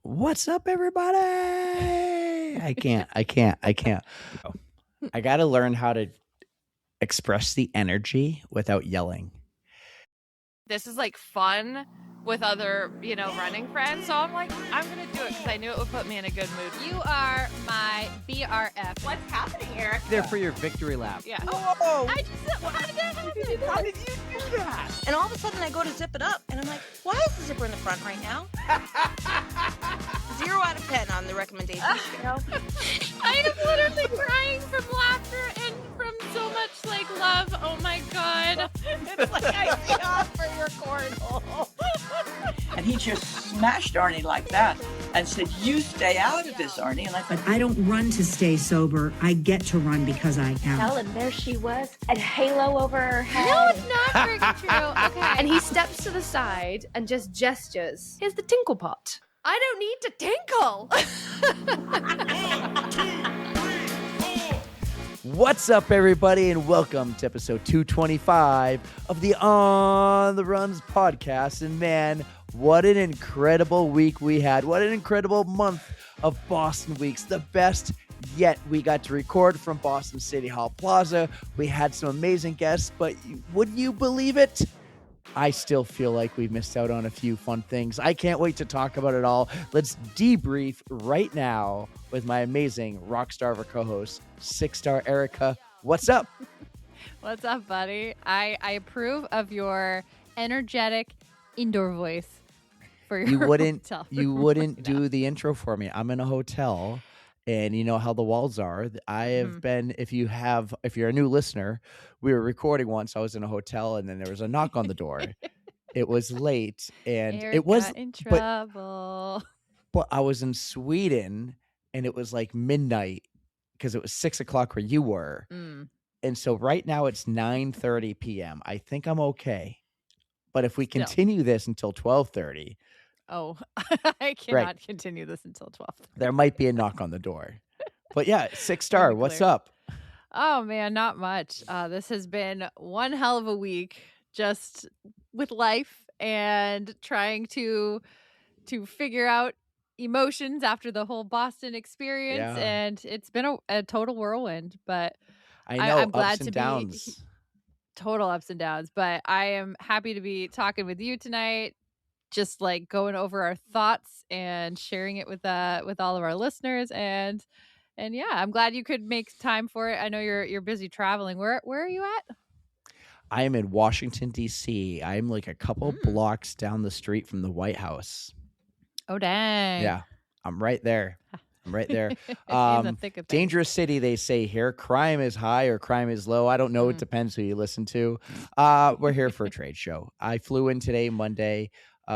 What's up, everybody? I can't. I got to learn how to express the energy without yelling. This is like fun with other, running friends. So I'm like, I'm going to do it because I knew it would put me in a good mood. You are my BRF. What's happening, Eric? They're for your victory lap. Yeah. Oh, I just, how did that happen? how did you do that? And all of a sudden I go to zip it up and I'm like, why is the zipper in the front right now? 0 out of 10 on the recommendation scale. I am literally crying from laughter and from so much love. Oh my God. It's like I see off for your cornhole. And he just smashed Arnie like that and said, you stay out of this, Arnie. And I thought, But I don't run to stay sober. I get to run because I am. And there she was, a halo over her head. No, it's not very true. Okay. And he steps to the side and just gestures. Here's the tinkle pot. I don't need to tinkle. What's up, everybody, and welcome to episode 225 of the On the Runs podcast. And man, what an incredible week we had. What an incredible month of Boston weeks. The best yet. We got to record from Boston City Hall Plaza. We had some amazing guests, but would you believe it? I still feel like we missed out on a few fun things. I can't wait to talk about it all. Let's debrief right now with my amazing rock star of a co-host, 6-star Erica. What's up? What's up, buddy? I approve of your energetic indoor voice for your hotel. You wouldn't do the intro for me. I'm in a hotel. And you know how the walls are. I have been, if you're a new listener, we were recording once. I was in a hotel and then there was a knock on the door. It was late and Eric it was got in trouble. But I was in Sweden and it was like midnight because it was 6 o'clock where you were. And so right now it's 9:30 p.m. I think I'm okay. But if we continue this until 12:30. Oh, I cannot continue this until 12. There might be a knock on the door. But yeah, 6-star, what's up? Oh, man, not much. This has been one hell of a week just with life and trying to figure out emotions after the whole Boston experience. Yeah. And it's been a total whirlwind, but I know, I'm glad ups and to downs. be total ups and downs. But I am happy to be talking with you tonight. Just like going over our thoughts and sharing it with all of our listeners, and yeah, I'm glad you could make time for it. I know you're busy traveling. Where are you at? I am in Washington, D.C. I'm like a couple blocks down the street from the White House. Oh, dang! Yeah, I'm right there. In the thick of things. Dangerous city, they say here. Crime is high or crime is low. I don't know. It depends who you listen to. We're here for a trade show. I flew in today, Monday.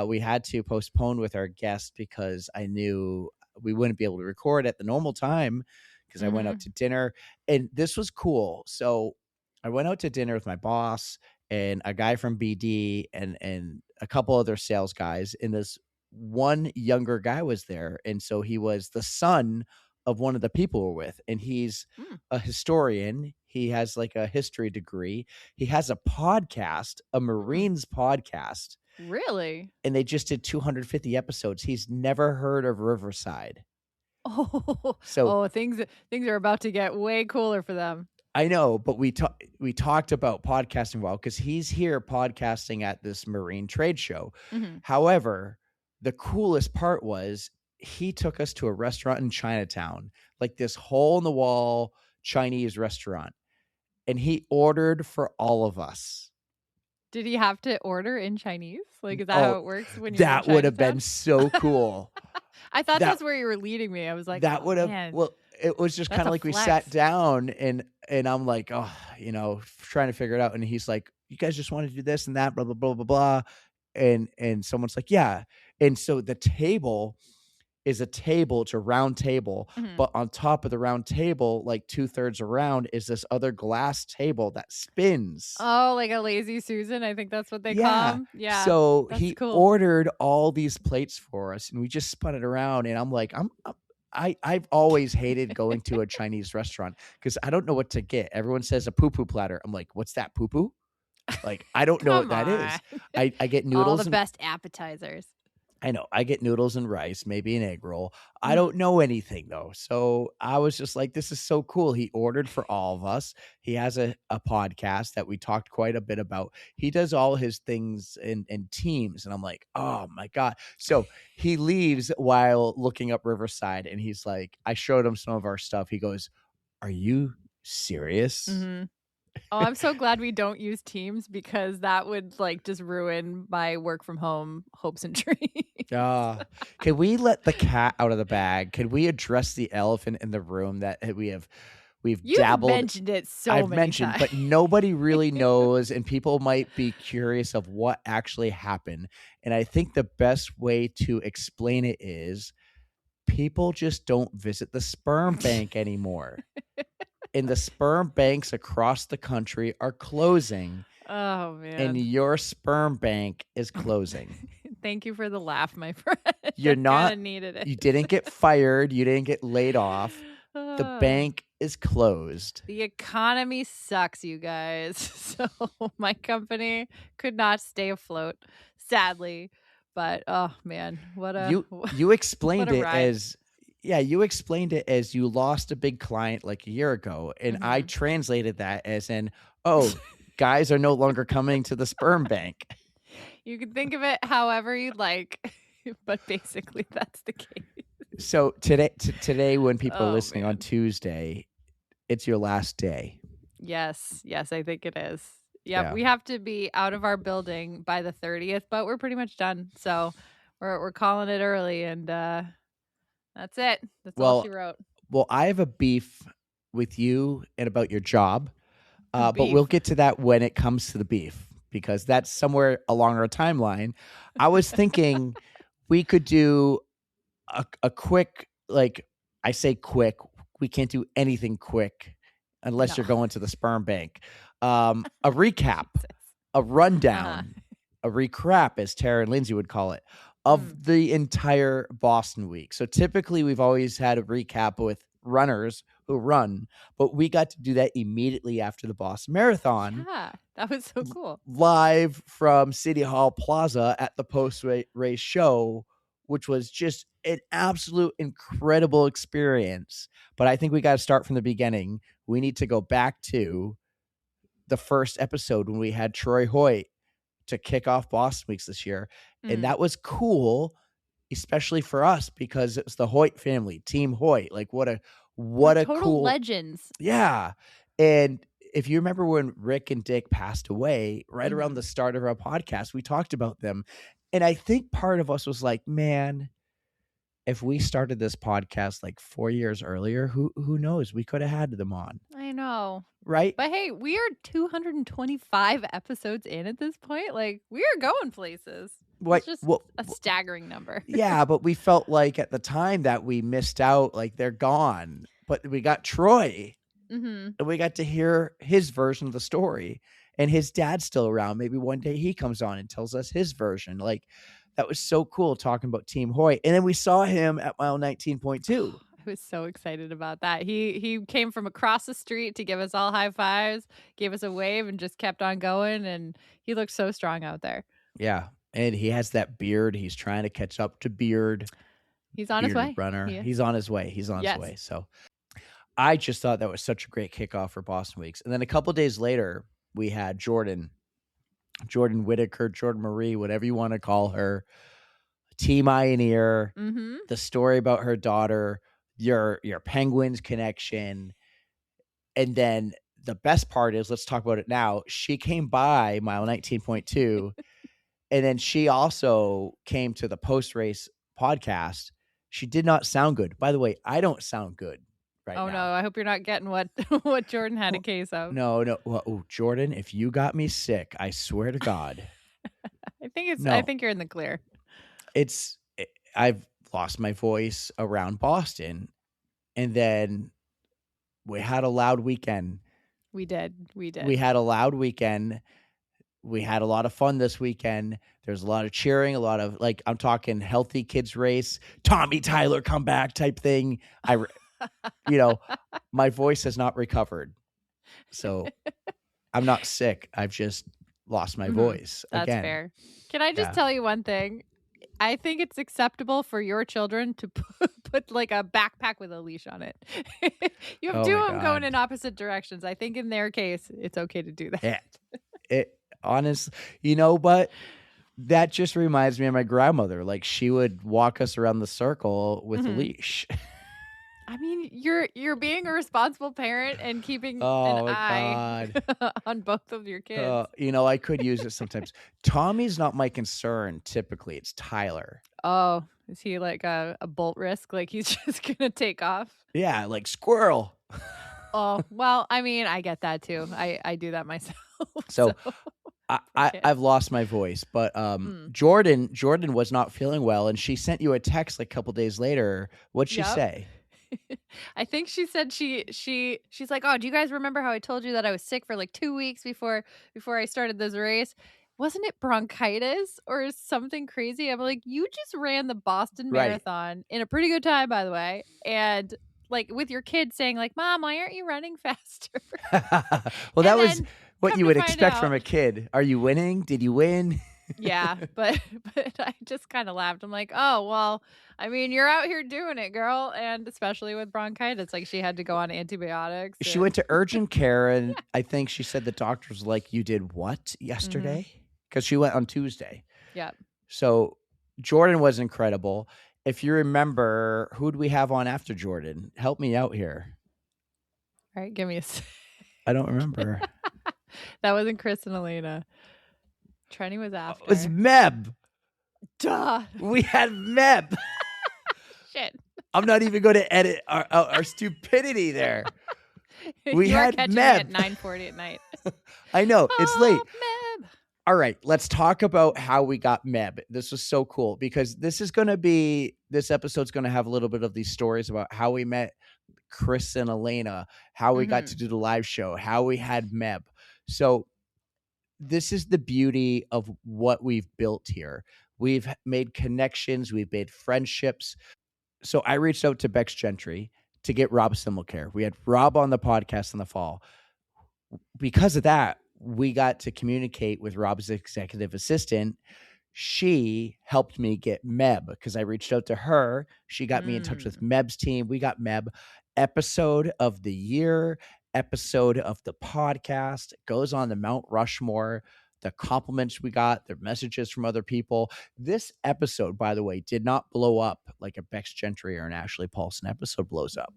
We had to postpone with our guest because I knew we wouldn't be able to record at the normal time because I went out to dinner. And this was cool. So I went out to dinner with my boss and a guy from BD and a couple other sales guys. And this one younger guy was there. And so he was the son of one of the people we're with. And he's a historian. He has like a history degree. He has a podcast, a Marines podcast. Really? And they just did 250 episodes. He's never heard of Riverside. Things are about to get way cooler for them. I know, but we talked about podcasting well because he's here podcasting at this Marine trade show. However, the coolest part was he took us to a restaurant in Chinatown, like this hole in the wall Chinese restaurant, and he ordered for all of us. Did he have to order in Chinese? Like, is that how it works when you're That would have been so cool. I thought that's where you were leading me. I was like, that would have, well, it was just kind of like we sat down and I'm like, trying to figure it out. And he's like, you guys just want to do this and that, blah, blah, blah, blah, blah. And someone's like, yeah. And so the table is it's a round table, but on top of the round table, like 2/3 around is this other glass table that spins. Oh, like a lazy Susan. I think that's what they call them. Yeah. So he ordered all these plates for us and we just spun it around. And I'm like, I've always hated going to a Chinese restaurant because I don't know what to get. Everyone says a poo-poo platter. I'm like, what's that, poo-poo? Like, I don't know what that is. I get noodles. All the best appetizers. I know. I get noodles and rice, maybe an egg roll. I Mhm. don't know anything though. So I was just like, this is so cool. He ordered for all of us. He has a podcast that we talked quite a bit about. He does all his things in teams. And I'm like, oh my God. So he leaves while looking up Riverside. And he's like, I showed him some of our stuff. He goes, are you serious? Mm-hmm. Oh, I'm so glad we don't use Teams because that would like just ruin my work from home hopes and dreams. Can we let the cat out of the bag? Can we address the elephant in the room that we've You've dabbled? mentioned it so I've many mentioned, times. but nobody really knows, and people might be curious of what actually happened. And I think the best way to explain it is people just don't visit the sperm bank anymore. And the sperm banks across the country are closing. Oh man. And your sperm bank is closing. Thank you for the laugh, my friend. You're I not kinda needed it. You didn't get fired, you didn't get laid off. The bank is closed. The economy sucks, you guys. So my company could not stay afloat, sadly. But oh man, what a you explained what a it ride. as you explained it as you lost a big client like a year ago, and I translated that as in, oh, guys are no longer coming to the sperm bank. You can think of it however you'd like, but basically that's the case. So today when people are listening man. on Tuesday, it's your last day. Yes, I think it is. Yeah. Yeah, we have to be out of our building by the 30th, but we're pretty much done. So we're calling it early, and that's it. That's all she wrote. Well, I have a beef with you and about your job, but Beef. we'll get to that when it comes to the beef, because that's somewhere along our timeline. I was thinking we could do a quick, like, I say quick, we can't do anything quick unless you're going to the sperm bank. A recap, a rundown, a recap, as Tara and Lindsay would call it, of the entire Boston week. So typically we've always had a recap with runners who run, but we got to do that immediately after the Boston Marathon. Yeah, that was so cool. Live from City Hall Plaza at the post-race show, which was just an absolute incredible experience. But I think we got to start from the beginning. We need to go back to the first episode when we had Troy Hoyt to kick off Boston Weeks this year. And that was cool, especially for us, because it was the Hoyt family, Team Hoyt. Like what a total cool legends. Yeah. And if you remember when Rick and Dick passed away, right around the start of our podcast, we talked about them. And I think part of us was like, man, if we started this podcast like 4 years earlier, who knows? We could have had them on. I know. Right? But hey, we are 225 episodes in at this point. Like, we are going places. It's just a staggering number. Yeah, but we felt like at the time that we missed out, like they're gone. But we got Troy, and we got to hear his version of the story. And his dad's still around. Maybe one day he comes on and tells us his version. Like, that was so cool talking about Team Hoyt. And then we saw him at mile 19.2. I was so excited about that. He came from across the street to give us all high fives, gave us a wave, and just kept on going. And he looked so strong out there. Yeah. And he has that beard. He's trying to catch up to Beard. He's on his way. Runner. He's on his way. His way. So I just thought that was such a great kickoff for Boston Weeks. And then a couple days later, we had Jordan Whitaker, Jordan Marie, whatever you want to call her, Team Ioneer, the story about her daughter, your Penguins connection. And then the best part is, let's talk about it now. She came by mile 19.2. And then she also came to the post-race podcast. She did not sound good. By the way, I don't sound good right now. Oh, no. I hope you're not getting what Jordan had a case of. No. Well, Jordan, if you got me sick, I swear to God. I think you're in the clear. I've lost my voice around Boston. And then we had a loud weekend. We did. We had a loud weekend. We had a lot of fun this weekend. There's a lot of cheering, a lot of, like, I'm talking healthy kids race, Tommy Tyler comeback type thing. My voice has not recovered. So I'm not sick. I've just lost my voice. That's again. fair. Can I just tell you one thing? I think it's acceptable for your children to put like a backpack with a leash on it. You have Oh two my of them going God. in opposite directions. I think in their case, it's okay to do that. Yeah. It honestly, but that just reminds me of my grandmother. Like she would walk us around the circle with a leash. I mean, you're being a responsible parent and keeping Oh an my eye God. on both of your kids. I could use it sometimes. Tommy's not my concern. Typically, it's Tyler. Oh, is he like a bolt risk? Like he's just gonna take off? Yeah, like squirrel. Oh, well, I mean, I get that too. I do that myself. So Okay. I've lost my voice, but Jordan was not feeling well, and she sent you a text like a couple days later. What'd she say? I think she said she's like, oh, do you guys remember how I told you that I was sick for like 2 weeks before I started this race? Wasn't it bronchitis or something crazy? I'm like, you just ran the Boston Marathon in a pretty good time, by the way, and like with your kid saying like, Mom, why aren't you running faster? Well, that was what you would expect from a kid. Are you winning? Did you win? Yeah, but I just kind of laughed. I'm like, oh, well, I mean, you're out here doing it, girl. And especially with bronchitis, like she had to go on antibiotics. She went to urgent care, and I think she said the doctor was like, you did what yesterday? Because she went on Tuesday. Yeah. So Jordan was incredible. If you remember, who do we have on after Jordan? Help me out here. All right, give me a I don't remember. That wasn't Chris and Elena. Trenny was after. It was Meb. Duh. We had Meb. Shit. I'm not even going to edit our stupidity there. We You had catching Meb me at 9:40 at night. I know. It's late. Meb. All right. Let's talk about how we got Meb. This was so cool because this episode's going to have a little bit of these stories about how we met Chris and Elena, how we got to do the live show, how we had Meb. So this is the beauty of what we've built here. We've made connections. We've made friendships. So I reached out to Bex Gentry to get Rob Simulcare. We had Rob on the podcast in the fall. Because of that, we got to communicate with Rob's executive assistant. She helped me get Meb because I reached out to her. She got me in touch with Meb's team. We got Meb. Episode of the year, episode of the podcast. It goes on the Mount Rushmore. The compliments we got, the messages from other people. This episode, by the way, did not blow up like a Bex Gentry or an Ashley Paulson episode blows up.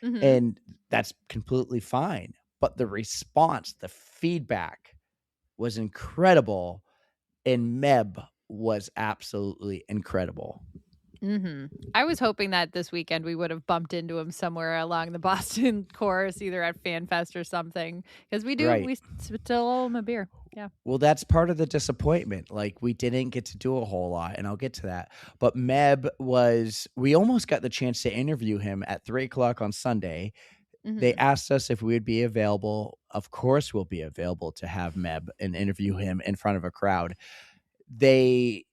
And that's completely fine. But the response, the feedback was incredible. And Meb was absolutely incredible. I was hoping that this weekend we would have bumped into him somewhere along the Boston course, either at FanFest or something, because we still owe him a beer. Yeah. Well, that's part of the disappointment. Like we didn't get to do a whole lot, and I'll get to that. But Meb we almost got the chance to interview him at 3:00 on Sunday. They asked us if we would be available. Of course, we'll be available to have Meb and interview him in front of a crowd. They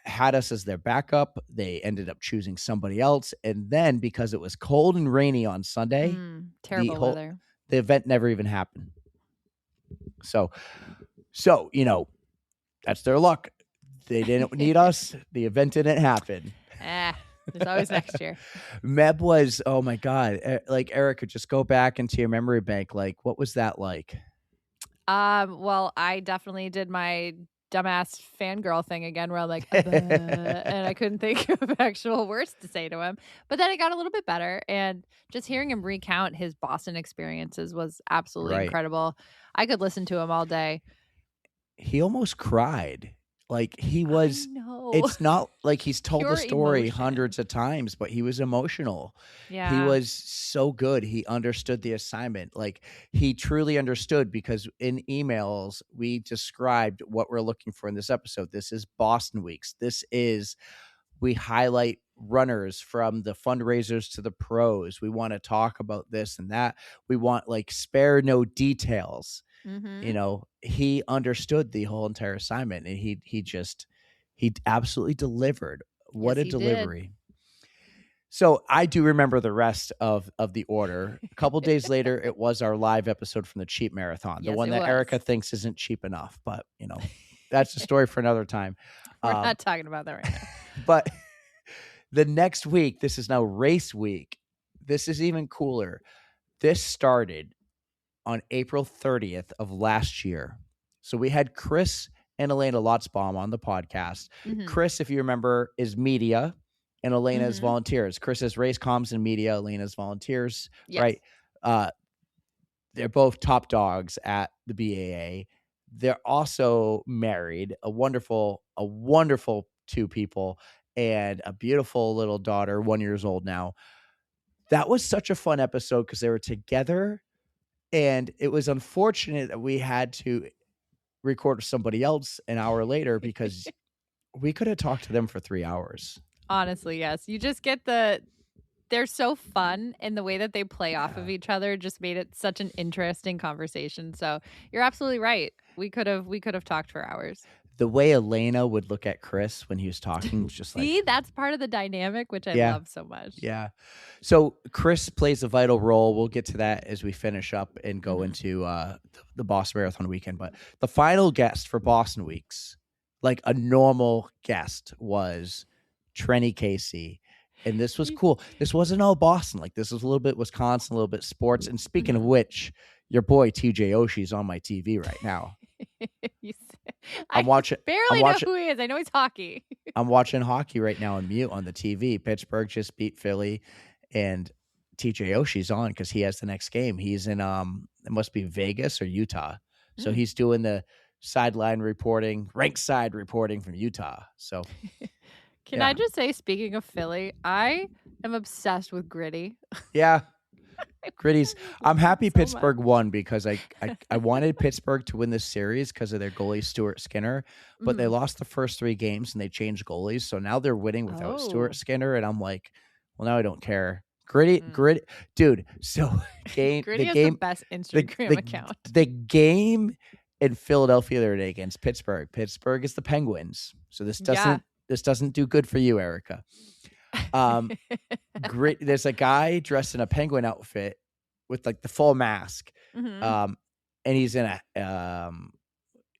had us as their backup. They ended up choosing somebody else. And then because it was cold and rainy on Sunday, terrible weather. The event never even happened. So, that's their luck. They didn't need us. The event didn't happen. There's always next year. Meb was, oh my God. Like Erica, just go back into your memory bank. Like, what was that like? Well, I definitely did my dumbass fangirl thing again where I'm like, and I couldn't think of actual words to say to him. But then it got a little bit better. And just hearing him recount his Boston experiences was absolutely incredible. I could listen to him all day. He almost cried. Like he was, it's not like he's told the story hundreds of times, but he was emotional. Yeah. He was so good. He understood the assignment. Like he truly understood because in emails, we described what we're looking for in this episode. This is Boston Weeks. We highlight runners from the fundraisers to the pros. We want to talk about this and that. We want like spare no details. He understood the whole entire assignment and he absolutely delivered. What a delivery. Did. So I do remember the rest of the order. A couple days later, it was our live episode from the Cheap Marathon, the one that Erica thinks isn't cheap enough, but that's a story for another time. We're not talking about that right now. But the next week, this is now race week. This is even cooler. This started on April 30th of last year. So we had Chris and Elena Lotzbaum on the podcast. Mhm. Chris, if you remember, is media and Elena is volunteers. Chris is race comms and media. Elena's volunteers, Yes. right? They're both top dogs at the BAA. They're also married, a wonderful two people, and a beautiful little daughter, 1 year old now. That was such a fun episode because they were together, and it was unfortunate that we had to record with somebody else an hour later because we could have talked to them for 3 hours. Honestly, yes. You just get they're so fun, and the way that they play off of each other just made it such an interesting conversation. So you're absolutely right. We could have talked for hours. The way Elena would look at Chris when he was talking was just See, that's part of the dynamic, which I love so much. Yeah. So Chris plays a vital role. We'll get to that as we finish up and go into the Boston Marathon weekend. But the final guest for Boston Weeks, like a normal guest, was Trenny Casey. And this was cool. This wasn't all Boston. Like, this was a little bit Wisconsin, a little bit sports. And speaking of which, your boy TJ Oshie's on my TV right now. I barely know who he is. I know he's hockey. I'm watching hockey right now on mute on the TV. Pittsburgh just beat Philly, and TJ Oshie's on because he has the next game. He's in it must be Vegas or Utah. So he's doing the sideline reporting, rank side reporting from Utah. So Can I just say, speaking of Philly, I am obsessed with Gritty. Yeah. Gritty's. I'm happy so Pittsburgh won because I wanted Pittsburgh to win this series because of their goalie Stuart Skinner, but they lost the first 3 games and they changed goalies, so now they're winning without Stuart Skinner, and I'm like, well, now I don't care. Gritty, dude. So Gritty has the best Instagram account. The game in Philadelphia the other day against Pittsburgh. Pittsburgh is the Penguins, so this doesn't do good for you, Erica. There's a guy dressed in a penguin outfit with like the full mask, and he's in a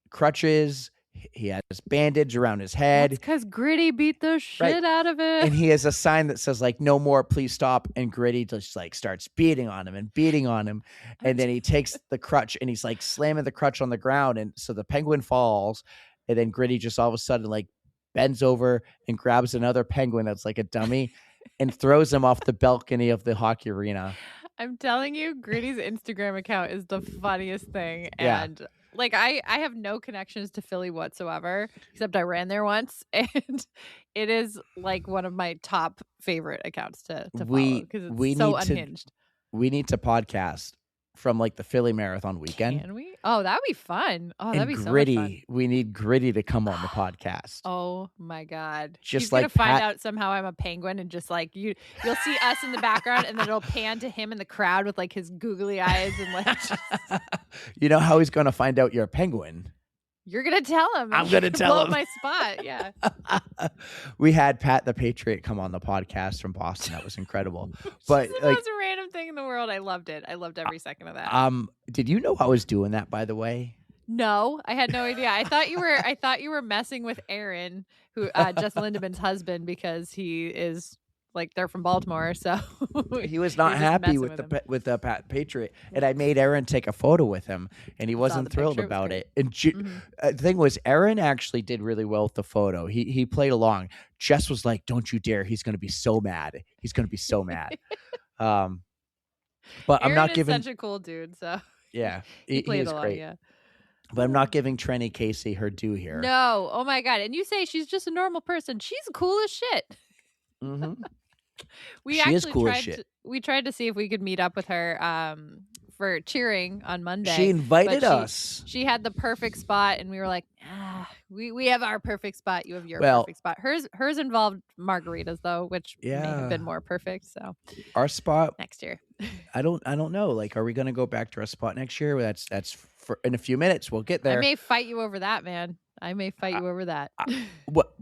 crutches. He has bandage around his head. That's because Gritty beat the shit out of him. And he has a sign that says like, no more, please stop. And Gritty just like starts beating on him. And then he takes the crutch and he's like slamming the crutch on the ground. And so the penguin falls, and then Gritty just all of a sudden like bends over and grabs another penguin that's like a dummy and throws him off the balcony of the hockey arena. I'm telling you, Gritty's Instagram account is the funniest thing. Yeah. And like, I have no connections to Philly whatsoever, except I ran there once. And it is like one of my top favorite accounts to follow because it's so unhinged. We need to podcast from like the Philly Marathon weekend. Can we? Oh, that'd be fun. Oh, that'd be Gritty, so much fun. we need Gritty to come on the podcast. Oh my God. Just He's like gonna find out somehow I'm a penguin, and just like you'll see us in the background, and then it'll pan to him in the crowd with like his googly eyes and like just... You know how he's gonna find out you're a penguin? You're gonna tell him. I'm gonna tell blow him. up my spot. Yeah. We had Pat the Patriot come on the podcast from Boston. That was incredible. But the most random thing in the world. I loved it. I loved every second of that. Did you know I was doing that, by the way? No, I had no idea. I thought you were messing with Aaron, who Jess Lindemann's husband, because he is like, they're from Baltimore, so he was not happy with the Pat Patriot, and I made Aaron take a photo with him, and he wasn't thrilled about it. And the thing was, Aaron actually did really well with the photo. He played along. Jess was like, "Don't you dare! He's going to be so mad. He's going to be so mad." But Aaron I'm not giving such a cool dude. So yeah, he played is along. great. Yeah. But I'm not giving Trenny Casey her due here. No, oh my God! And you say she's just a normal person. She's cool as shit. Mm-hmm. We she actually is cool as shit. We tried to see if we could meet up with her for cheering on Monday. She invited us. She had the perfect spot, and we were like, we have our perfect spot. You have your perfect spot. Hers involved margaritas though, which may have been more perfect. So our spot next year. I don't know. Like, are we gonna go back to our spot next year? That's for in a few minutes. We'll get there. I may fight you over that, man. I may fight you over that. What?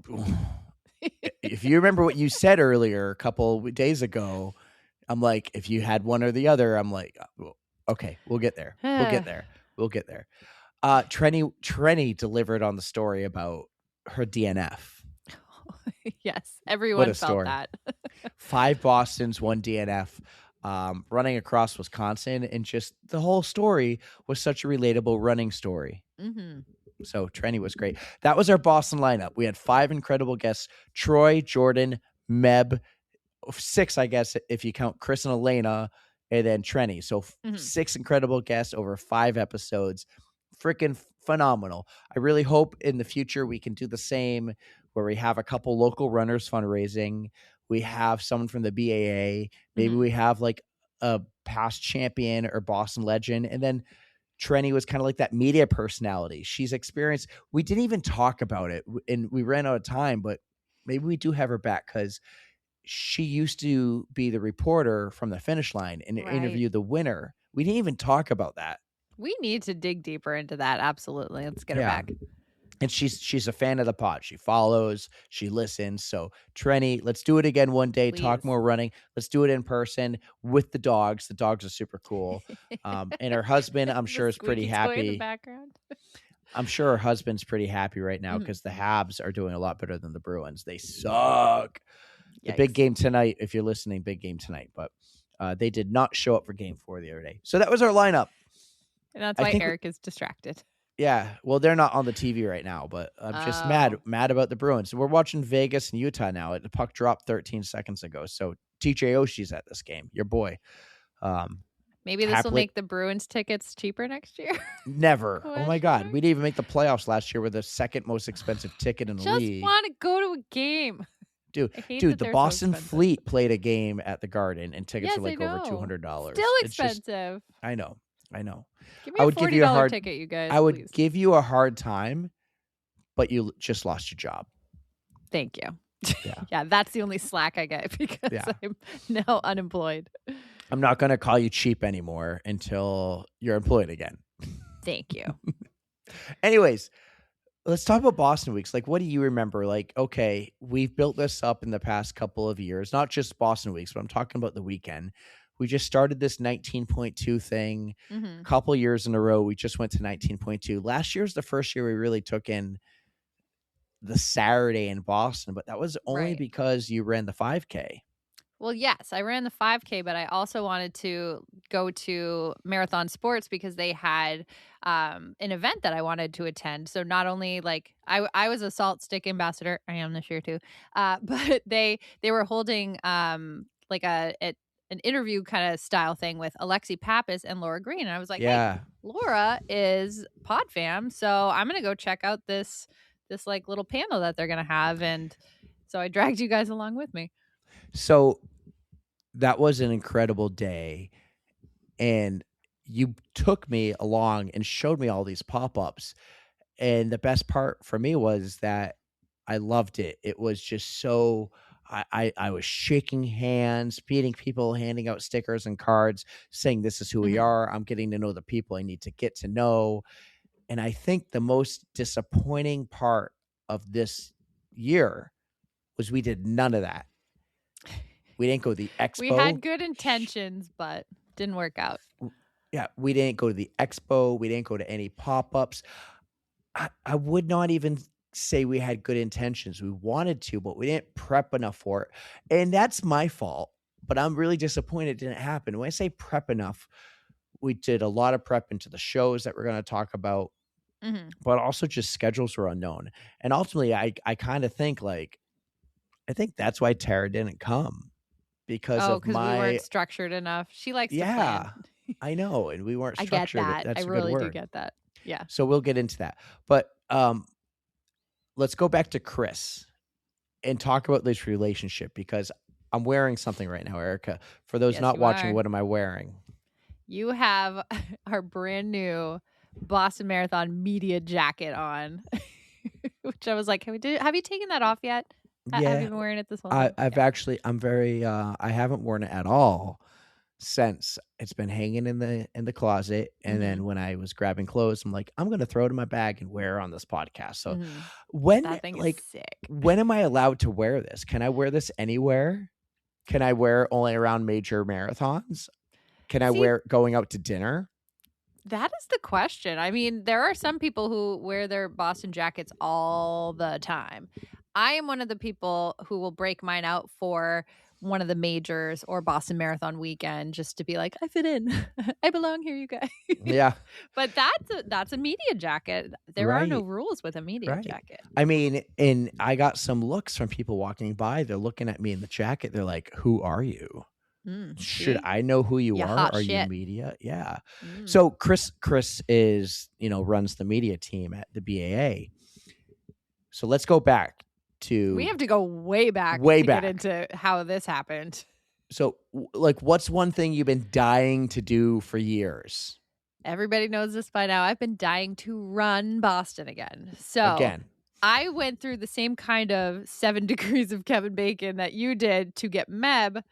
If you remember what you said earlier a couple days ago, I'm like, if you had one or the other, I'm like, okay, we'll get there. We'll get there. Trenny delivered on the story about her DNF. Yes, everyone felt story. that. 5 Bostons, 1 DNF, running across Wisconsin, and just the whole story was such a relatable running story. Mm-hmm. So Trenny was great. That was our Boston lineup. We had 5 incredible guests: Troy, Jordan, Meb, 6, I guess, if you count Chris and Elena, and then Trenny. So 6 incredible guests over 5 episodes. Freaking phenomenal. I really hope in the future we can do the same, where we have a couple local runners fundraising. We have someone from the BAA. Maybe we have like a past champion or Boston legend. And then Trenny was kind of like that media personality. She's experienced. We didn't even talk about it, and we ran out of time, but maybe we do have her back, because she used to be the reporter from the finish line and interview the winner. We didn't even talk about that. We need to dig deeper into that. Absolutely. Let's get her back. And she's a fan of the pod. She follows, she listens. So Trenny, let's do it again one day. Please. Talk more running. Let's do it in person with the dogs. The dogs are super cool. And her husband, I'm sure, is pretty happy. In the background. I'm sure her husband's pretty happy right now, because the Habs are doing a lot better than the Bruins. They suck. The big game tonight, if you're listening, big game tonight. But they did not show up for game 4 the other day. So that was our lineup. And that's why Eric is distracted. Yeah, well, they're not on the TV right now, but I'm just mad about the Bruins. We're watching Vegas and Utah now. The puck dropped 13 seconds ago. So TJ Oshie's at this game, your boy. Maybe this will make the Bruins tickets cheaper next year. Never. Oh my God, we didn't even make the playoffs last year. We're the second most expensive ticket in the league. Just want to go to a game. Dude, the Boston Fleet played a game at the Garden, and tickets were like over $200. Still expensive. I know. Give me a $40 ticket, you guys. I would give you a hard time, but you just lost your job. Thank you. Yeah, that's the only slack I get, because I'm now unemployed. I'm not going to call you cheap anymore until you're employed again. Thank you. Anyways, let's talk about Boston Weeks. Like, what do you remember? Like, okay, we've built this up in the past couple of years, not just Boston Weeks, but I'm talking about the weekend. We just started this 19.2 thing a couple years in a row. We just went to 19.2. Last year was the first year we really took in the Saturday in Boston, but that was only because you ran the 5K. Well, yes, I ran the 5K, but I also wanted to go to Marathon Sports because they had an event that I wanted to attend. So not only like I was a Salt Stick ambassador, I am this year too, but they were holding like an interview kind of style thing with Alexi Pappas and Laura Green. And I was like, hey, Laura is pod fam, so I'm going to go check out this like little panel that they're going to have. And so I dragged you guys along with me. So that was an incredible day. And you took me along and showed me all these pop-ups. And the best part for me was that I loved it. It was just so... I was shaking hands, meeting people, handing out stickers and cards, saying this is who we are. I'm getting to know the people I need to get to know. And I think the most disappointing part of this year was we did none of that. We didn't go to the expo. We had good intentions, but didn't work out. Yeah, we didn't go to the expo. We didn't go to any pop-ups. I would not even say we had good intentions. We wanted to, but we didn't prep enough for it. And that's my fault, but I'm really disappointed it didn't happen. When I say prep enough, we did a lot of prep into the shows that we're going to talk about, but also just schedules were unknown. And ultimately, I kind of think I think that's why Tara didn't come, because we weren't structured enough. She likes to plan. I know. And we weren't structured. I get that. That's I really do get that. Yeah. So we'll get into that. But let's go back to Chris and talk about this relationship, because I'm wearing something right now, Erica. For those not watching, what am I wearing? You have our brand new Boston Marathon media jacket on, which I was like, have you taken that off yet? Yeah. Have you been wearing it this whole time? I'm very, I haven't worn it at all since. It's been hanging in the closet. And then when I was grabbing clothes, I'm like, I'm going to throw it in my bag and wear it on this podcast. So that thing is sick. When am I allowed to wear this? Can I wear this anywhere? Can I wear it only around major marathons? Can I wear it going out to dinner? That is the question. I mean, there are some people who wear their Boston jackets all the time. I am one of the people who will break mine out for one of the majors or Boston Marathon weekend just to be like, I fit in. I belong here, you guys. Yeah. But that's a media jacket. There are no rules with a media jacket. I mean, and I got some looks from people walking by. They're looking at me in the jacket. They're like, who are you? Should I know who you are? Are you media? Yeah. So Chris is, runs the media team at the BAA. So let's go back to. We have to go way back to get into how this happened. So, what's one thing you've been dying to do for years? Everybody knows this by now. I've been dying to run Boston again. So I went through the same kind of 7 degrees of Kevin Bacon that you did to get Meb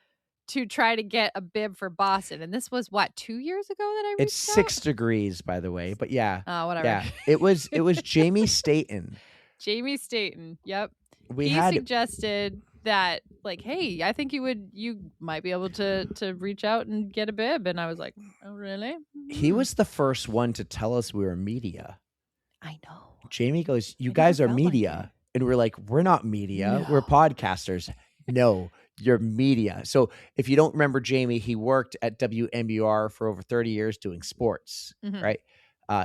to try to get a bib for Boston. And this was 2 years ago that I reached It's 6 degrees, by the way. But yeah. Oh, whatever. Yeah. It was Jamie Staten. Jamie Staten. Yep. He suggested that, hey, I think you might be able to reach out and get a bib. And I was like, oh, really? He was the first one to tell us we were media. I know. Jamie goes, you guys are media. And we're like, we're not media. No. We're podcasters. No, you're media. So if you don't remember Jamie, he worked at WMUR for over 30 years doing sports, right?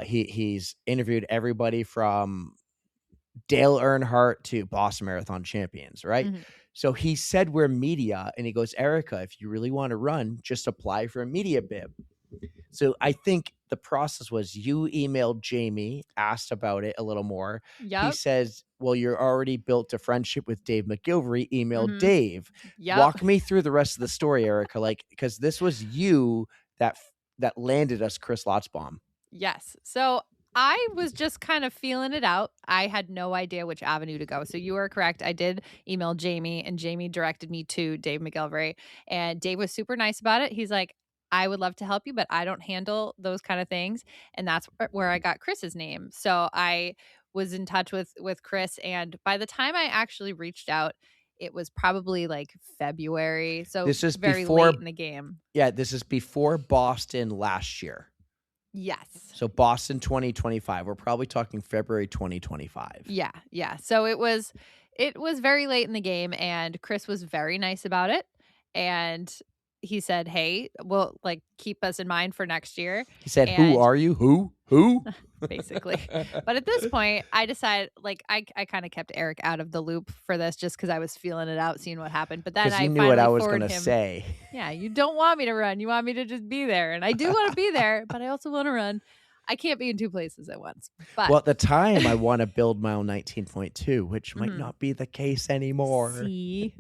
He's interviewed everybody from Dale Earnhardt to Boston Marathon champions, right? So he said we're media, and he goes, Erica, if you really want to run, just apply for a media bib. So I think the process was you emailed Jamie, asked about it a little more. Yep. He says, well, you're already built a friendship with Dave McGilvery. Email Dave. Yep. Walk me through the rest of the story, Erica, because this was you that landed us Chris Lotzbaum. Yes. So I was just kind of feeling it out. I had no idea which avenue to go. So you are correct. I did email Jamie, and Jamie directed me to Dave McGilvery. And Dave was super nice about it. He's like, I would love to help you, but I don't handle those kind of things. And that's where I got Chris's name. So I was in touch with Chris. And by the time I actually reached out, it was probably February. So this is very late in the game. Yeah, this is before Boston last year. Yes. So Boston 2025. We're probably talking February 2025. Yeah. So it was very late in the game, and Chris was very nice about it. And he said, hey, well, keep us in mind for next year. He said, who are you? Who? Basically. But at this point, I decided, I kind of kept Eric out of the loop for this just because I was feeling it out, seeing what happened. But then I knew what I was going to say. Yeah, you don't want me to run. You want me to just be there. And I do want to be there, but I also want to run. I can't be in 2 places at once. But well, at the time, I want to build my own 19.2, which might not be the case anymore. See?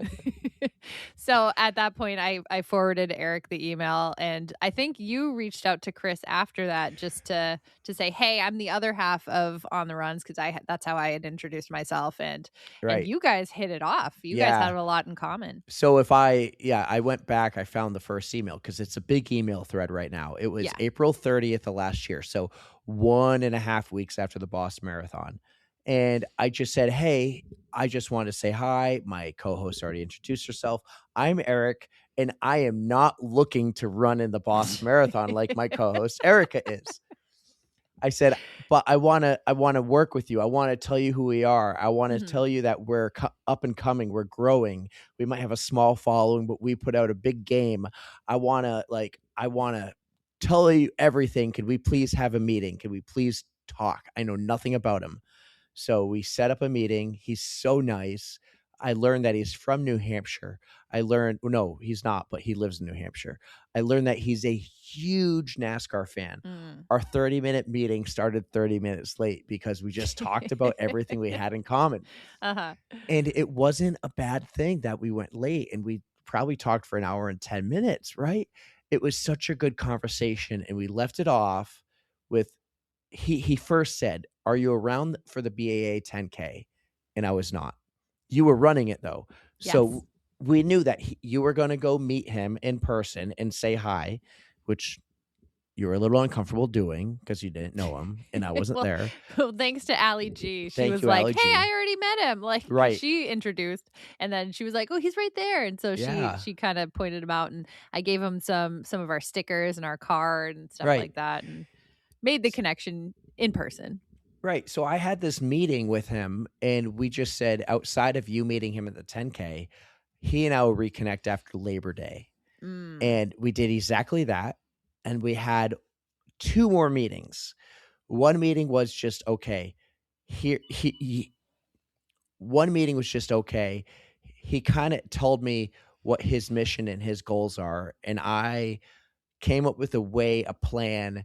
So at that point, I forwarded Eric the email, and I think you reached out to Chris after that just to say, hey, I'm the other half of On the Runs, because that's how I had introduced myself, and you guys hit it off. You guys had a lot in common. So I went back, I found the first email because it's a big email thread right now. It was April 30th of last year. So 1.5 weeks after the Boston Marathon. And I just said, hey, I just want to say hi. My co-host already introduced herself. I'm Eric, and I am not looking to run in the Boston Marathon like my co-host Erica is. I said, but I want to work with you. I want to tell you who we are. I want to tell you that we're up and coming. We're growing. We might have a small following, but we put out a big game. I want to tell you everything. Could we please have a meeting? Could we please talk? I know nothing about him. So we set up a meeting. He's so nice. I learned that he's from New Hampshire. No, he's not, but he lives in New Hampshire. I learned that he's a huge NASCAR fan. Our 30-minute meeting started 30 minutes late because we just talked about everything we had in common. And it wasn't a bad thing that we went late, and we probably talked for an hour and 10 minutes, right? It was such a good conversation, and we left it off with, he first said, are you around for the BAA 10K? And I was not. You were running it, though. Yes. So we knew that you were going to go meet him in person and say hi, which you were a little uncomfortable doing because you didn't know him, and I wasn't there. Well, thanks to Allie G. She was like, hey, I already met him. She introduced, and then she was like, oh, he's right there. And so she kind of pointed him out, and I gave him some of our stickers and our card and stuff like that, and made the connection in person. Right. So I had this meeting with him, and we just said, outside of you meeting him at the 10K, he and I will reconnect after Labor Day. And we did exactly that. And we had 2 more meetings. One meeting was just okay. One meeting was just okay. He kind of told me what his mission and his goals are, and I came up with a plan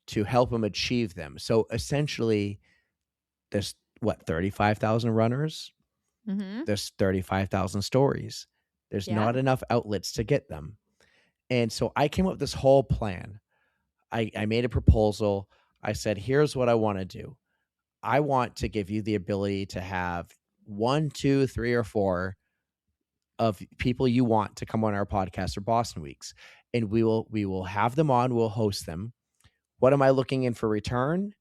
to help him achieve them. So essentially, there's 35,000 runners. There's 35,000 stories. There's not enough outlets to get them. And so I came up with this whole plan. I made a proposal. I said, here's what I want to do. I want to give you the ability to have 1, 2, 3, or 4 of people you want to come on our podcast or Boston Weeks. And we will have them on. We'll host them. What am I looking in for return?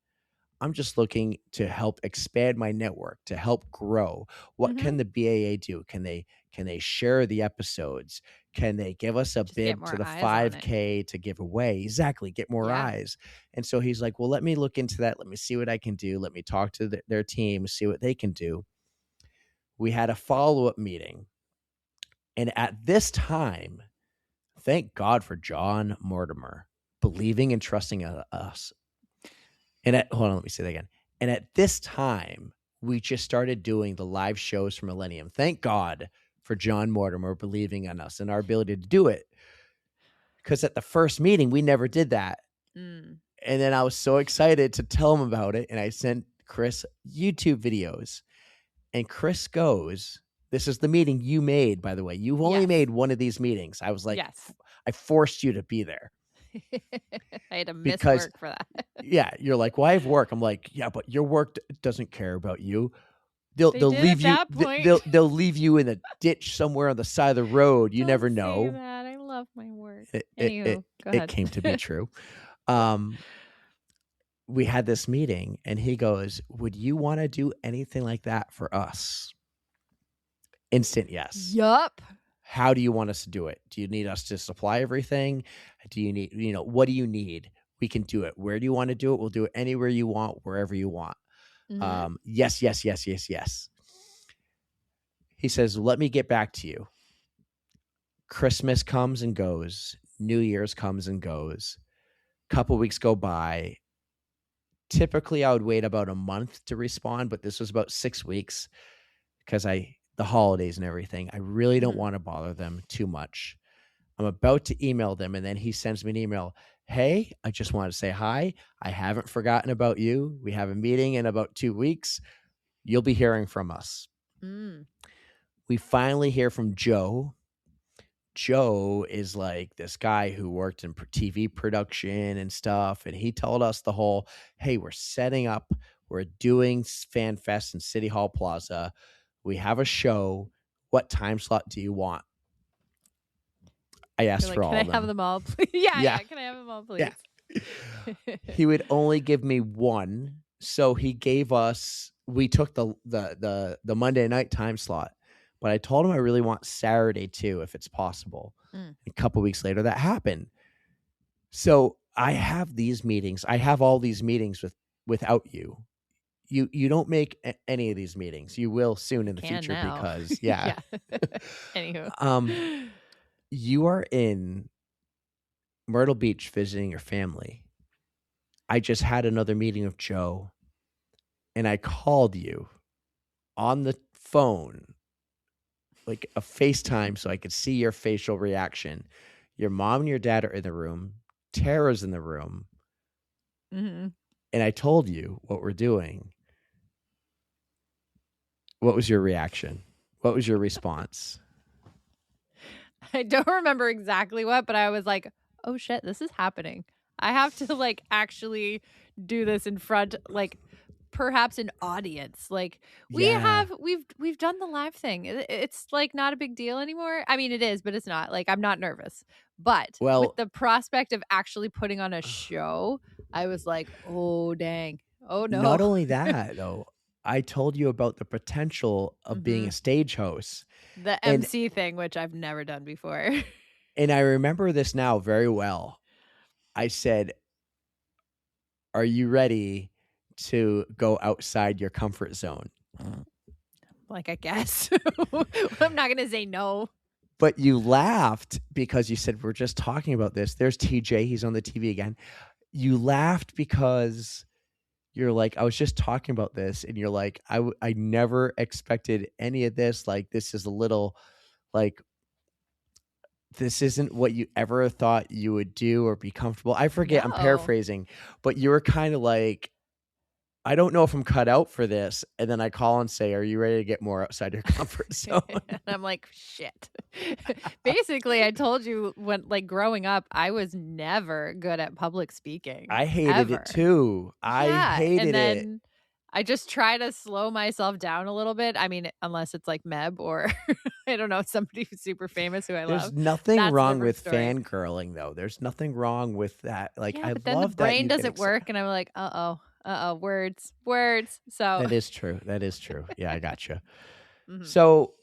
I'm just looking to help expand my network, to help grow. What can the BAA do? Can they share the episodes? Can they give us a Just bid to the 5K to give away? Exactly. Get more eyes. And so he's like, well, let me look into that. Let me see what I can do. Let me talk to their team, see what they can do. We had a follow-up meeting. And at this time, thank God for John Mortimer believing and trusting us. And hold on, let me say that again. And at this time, we just started doing the live shows for Millennium. Thank God for John Mortimer believing in us and our ability to do it. Because at the first meeting, we never did that. And then I was so excited to tell him about it. And I sent Chris YouTube videos. And Chris goes, this is the meeting you made, by the way. You've only made one of these meetings. I was like, I forced you to be there. I had to miss work for that. Yeah, you're like, well, I have work. I'm like, yeah, but your work doesn't care about you. They'll leave you. They'll leave you in a ditch somewhere on the side of the road. You never know. Say that. I love my work. It came to be true. We had this meeting, and he goes, "Would you want to do anything like that for us?" Instant yes. Yup. How do you want us to do it? Do you need us to supply everything? Do you need, what do you need? We can do it. Where do you want to do it? We'll do it anywhere you want, wherever you want. Yes, yes, yes, yes, yes. He says, let me get back to you. Christmas comes and goes. New Year's comes and goes. Couple weeks go by. Typically, I would wait about a month to respond, but this was about 6 weeks because the holidays and everything. I really don't want to bother them too much. I'm about to email them, and then he sends me an email. Hey, I just wanted to say hi. I haven't forgotten about you. We have a meeting in about 2 weeks. You'll be hearing from us. We finally hear from Joe. Joe is like this guy who worked in TV production and stuff. And he told us the whole, hey, we're setting up. We're doing Fan Fest in City Hall Plaza. We have a show. What time slot do you want? I asked for all of them. Can I have them all, please? Yeah. Can I have them all, please? Yeah. He would only give me one. So he gave us, we took the Monday night time slot, but I told him I really want Saturday too, if it's possible. A couple weeks later, that happened. So I have these meetings. I have all these meetings without you. You don't make any of these meetings. You will soon in the future now. Because Anywho. You are in Myrtle Beach visiting your family. I just had another meeting with Joe, and I called you on the phone, like a FaceTime, so I could see your facial reaction. Your mom and your dad are in the room. Tara's in the room. And I told you what we're doing. What was your reaction? What was your response? I don't remember exactly what, but I was like, oh shit, this is happening. I have to actually do this in front, perhaps an audience. We've done the live thing. It's not a big deal anymore. I mean, it is, but it's not. I'm not nervous. But with the prospect of actually putting on a show, I was like, oh dang. Oh no. Not only that though, I told you about the potential of being a stage host. The MC thing, which I've never done before. And I remember this now very well. I said, are you ready to go outside your comfort zone. Like, I guess. I'm not going to say no. But you laughed because you said, we're just talking about this. There's TJ. He's on the TV again. You laughed because you're like, I was just talking about this. And you're like, I never expected any of this. Like, this is a little like, this isn't what you ever thought you would do or be comfortable. I forget. I'm No. paraphrasing. But you were kind of like, I don't know if I'm cut out for this. And then I call and say, are you ready to get more outside your comfort zone? And I'm like, shit. Basically, I told you when, like, growing up, I was never good at public speaking. I hated ever. it too. I hated and then it. I just try to slow myself down a little bit. I mean, unless it's like Meb or I don't know, somebody who's super famous who I There's love. nothing That's a wrong different with story. fangirling, though. There's nothing wrong with that. Like, Yeah, I but then the love that brain you get doesn't work, and I'm like, words. So That is true. That is true. Yeah, I gotcha. Mhm. So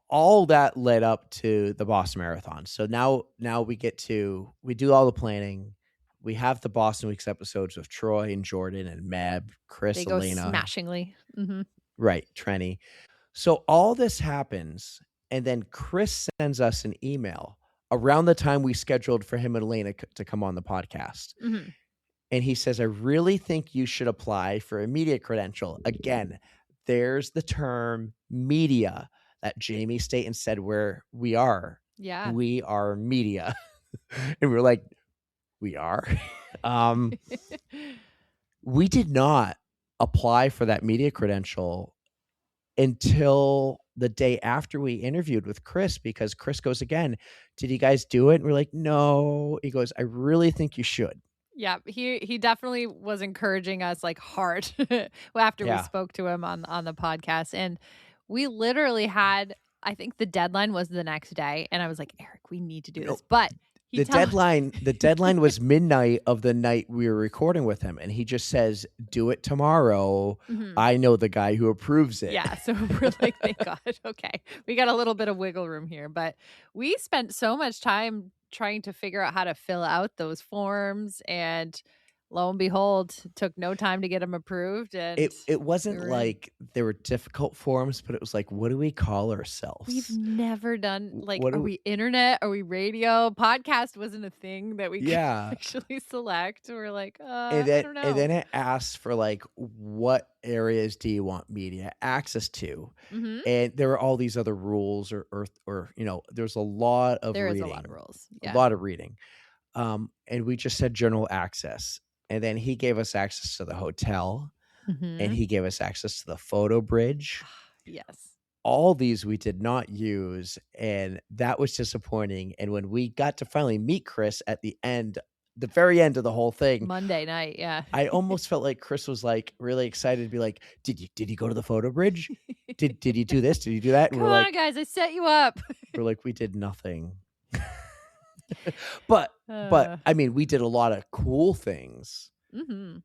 all that led up to the Boston Marathon. So now we do all the planning. We have the Boston Weeks episodes with Troy and Jordan and Meb, Chris, they go Elena. smashingly. Mm-hmm. Right, Trenny. So all this happens, and then Chris sends us an email around the time we scheduled for him and Elena to come on the podcast. Mm-hmm. And he says, I really think you should apply for a media credential. Again, there's the term media that Jamie Staten said where we are. Yeah. We are media. And we're like, we are. We did not apply for that media credential until the day after we interviewed with Chris, because Chris goes again, did you guys do it? And we're like, no. He goes, I really think you should. Yeah, he definitely was encouraging us like hard after we spoke to him on the podcast. And we literally had, I think the deadline was the next day. And I was like, Eric, we need to do this. But the deadline was midnight of the night we were recording with him. And he just says, do it tomorrow. Mm-hmm. I know the guy who approves it. Yeah. So we're like, thank God. Okay. We got a little bit of wiggle room here. But we spent so much time trying to figure out how to fill out those forms, and lo and behold, it took no time to get them approved. And it wasn't like they were difficult forms, but it was like, what do we call ourselves? We've never done like, are we internet? Are we radio? Podcast wasn't a thing that we could actually select. We're like, I don't know. And then it asks for like, what areas do you want media access to? Mm-hmm. And there were all these other rules or there's a lot of reading. There is a lot of rules. Yeah. A lot of reading. And we just said general access. And then he gave us access to the hotel, and he gave us access to the photo bridge. Yes. All these we did not use, and that was disappointing. And when we got to finally meet Chris at the very end of the whole thing, Monday night, yeah, I almost felt like Chris was like really excited to be like, did you go to the photo bridge? Did you do this? Did you do that? And Come on, guys, I set you up. We're like, we did nothing. But I mean, we did a lot of cool things. Mm-hmm.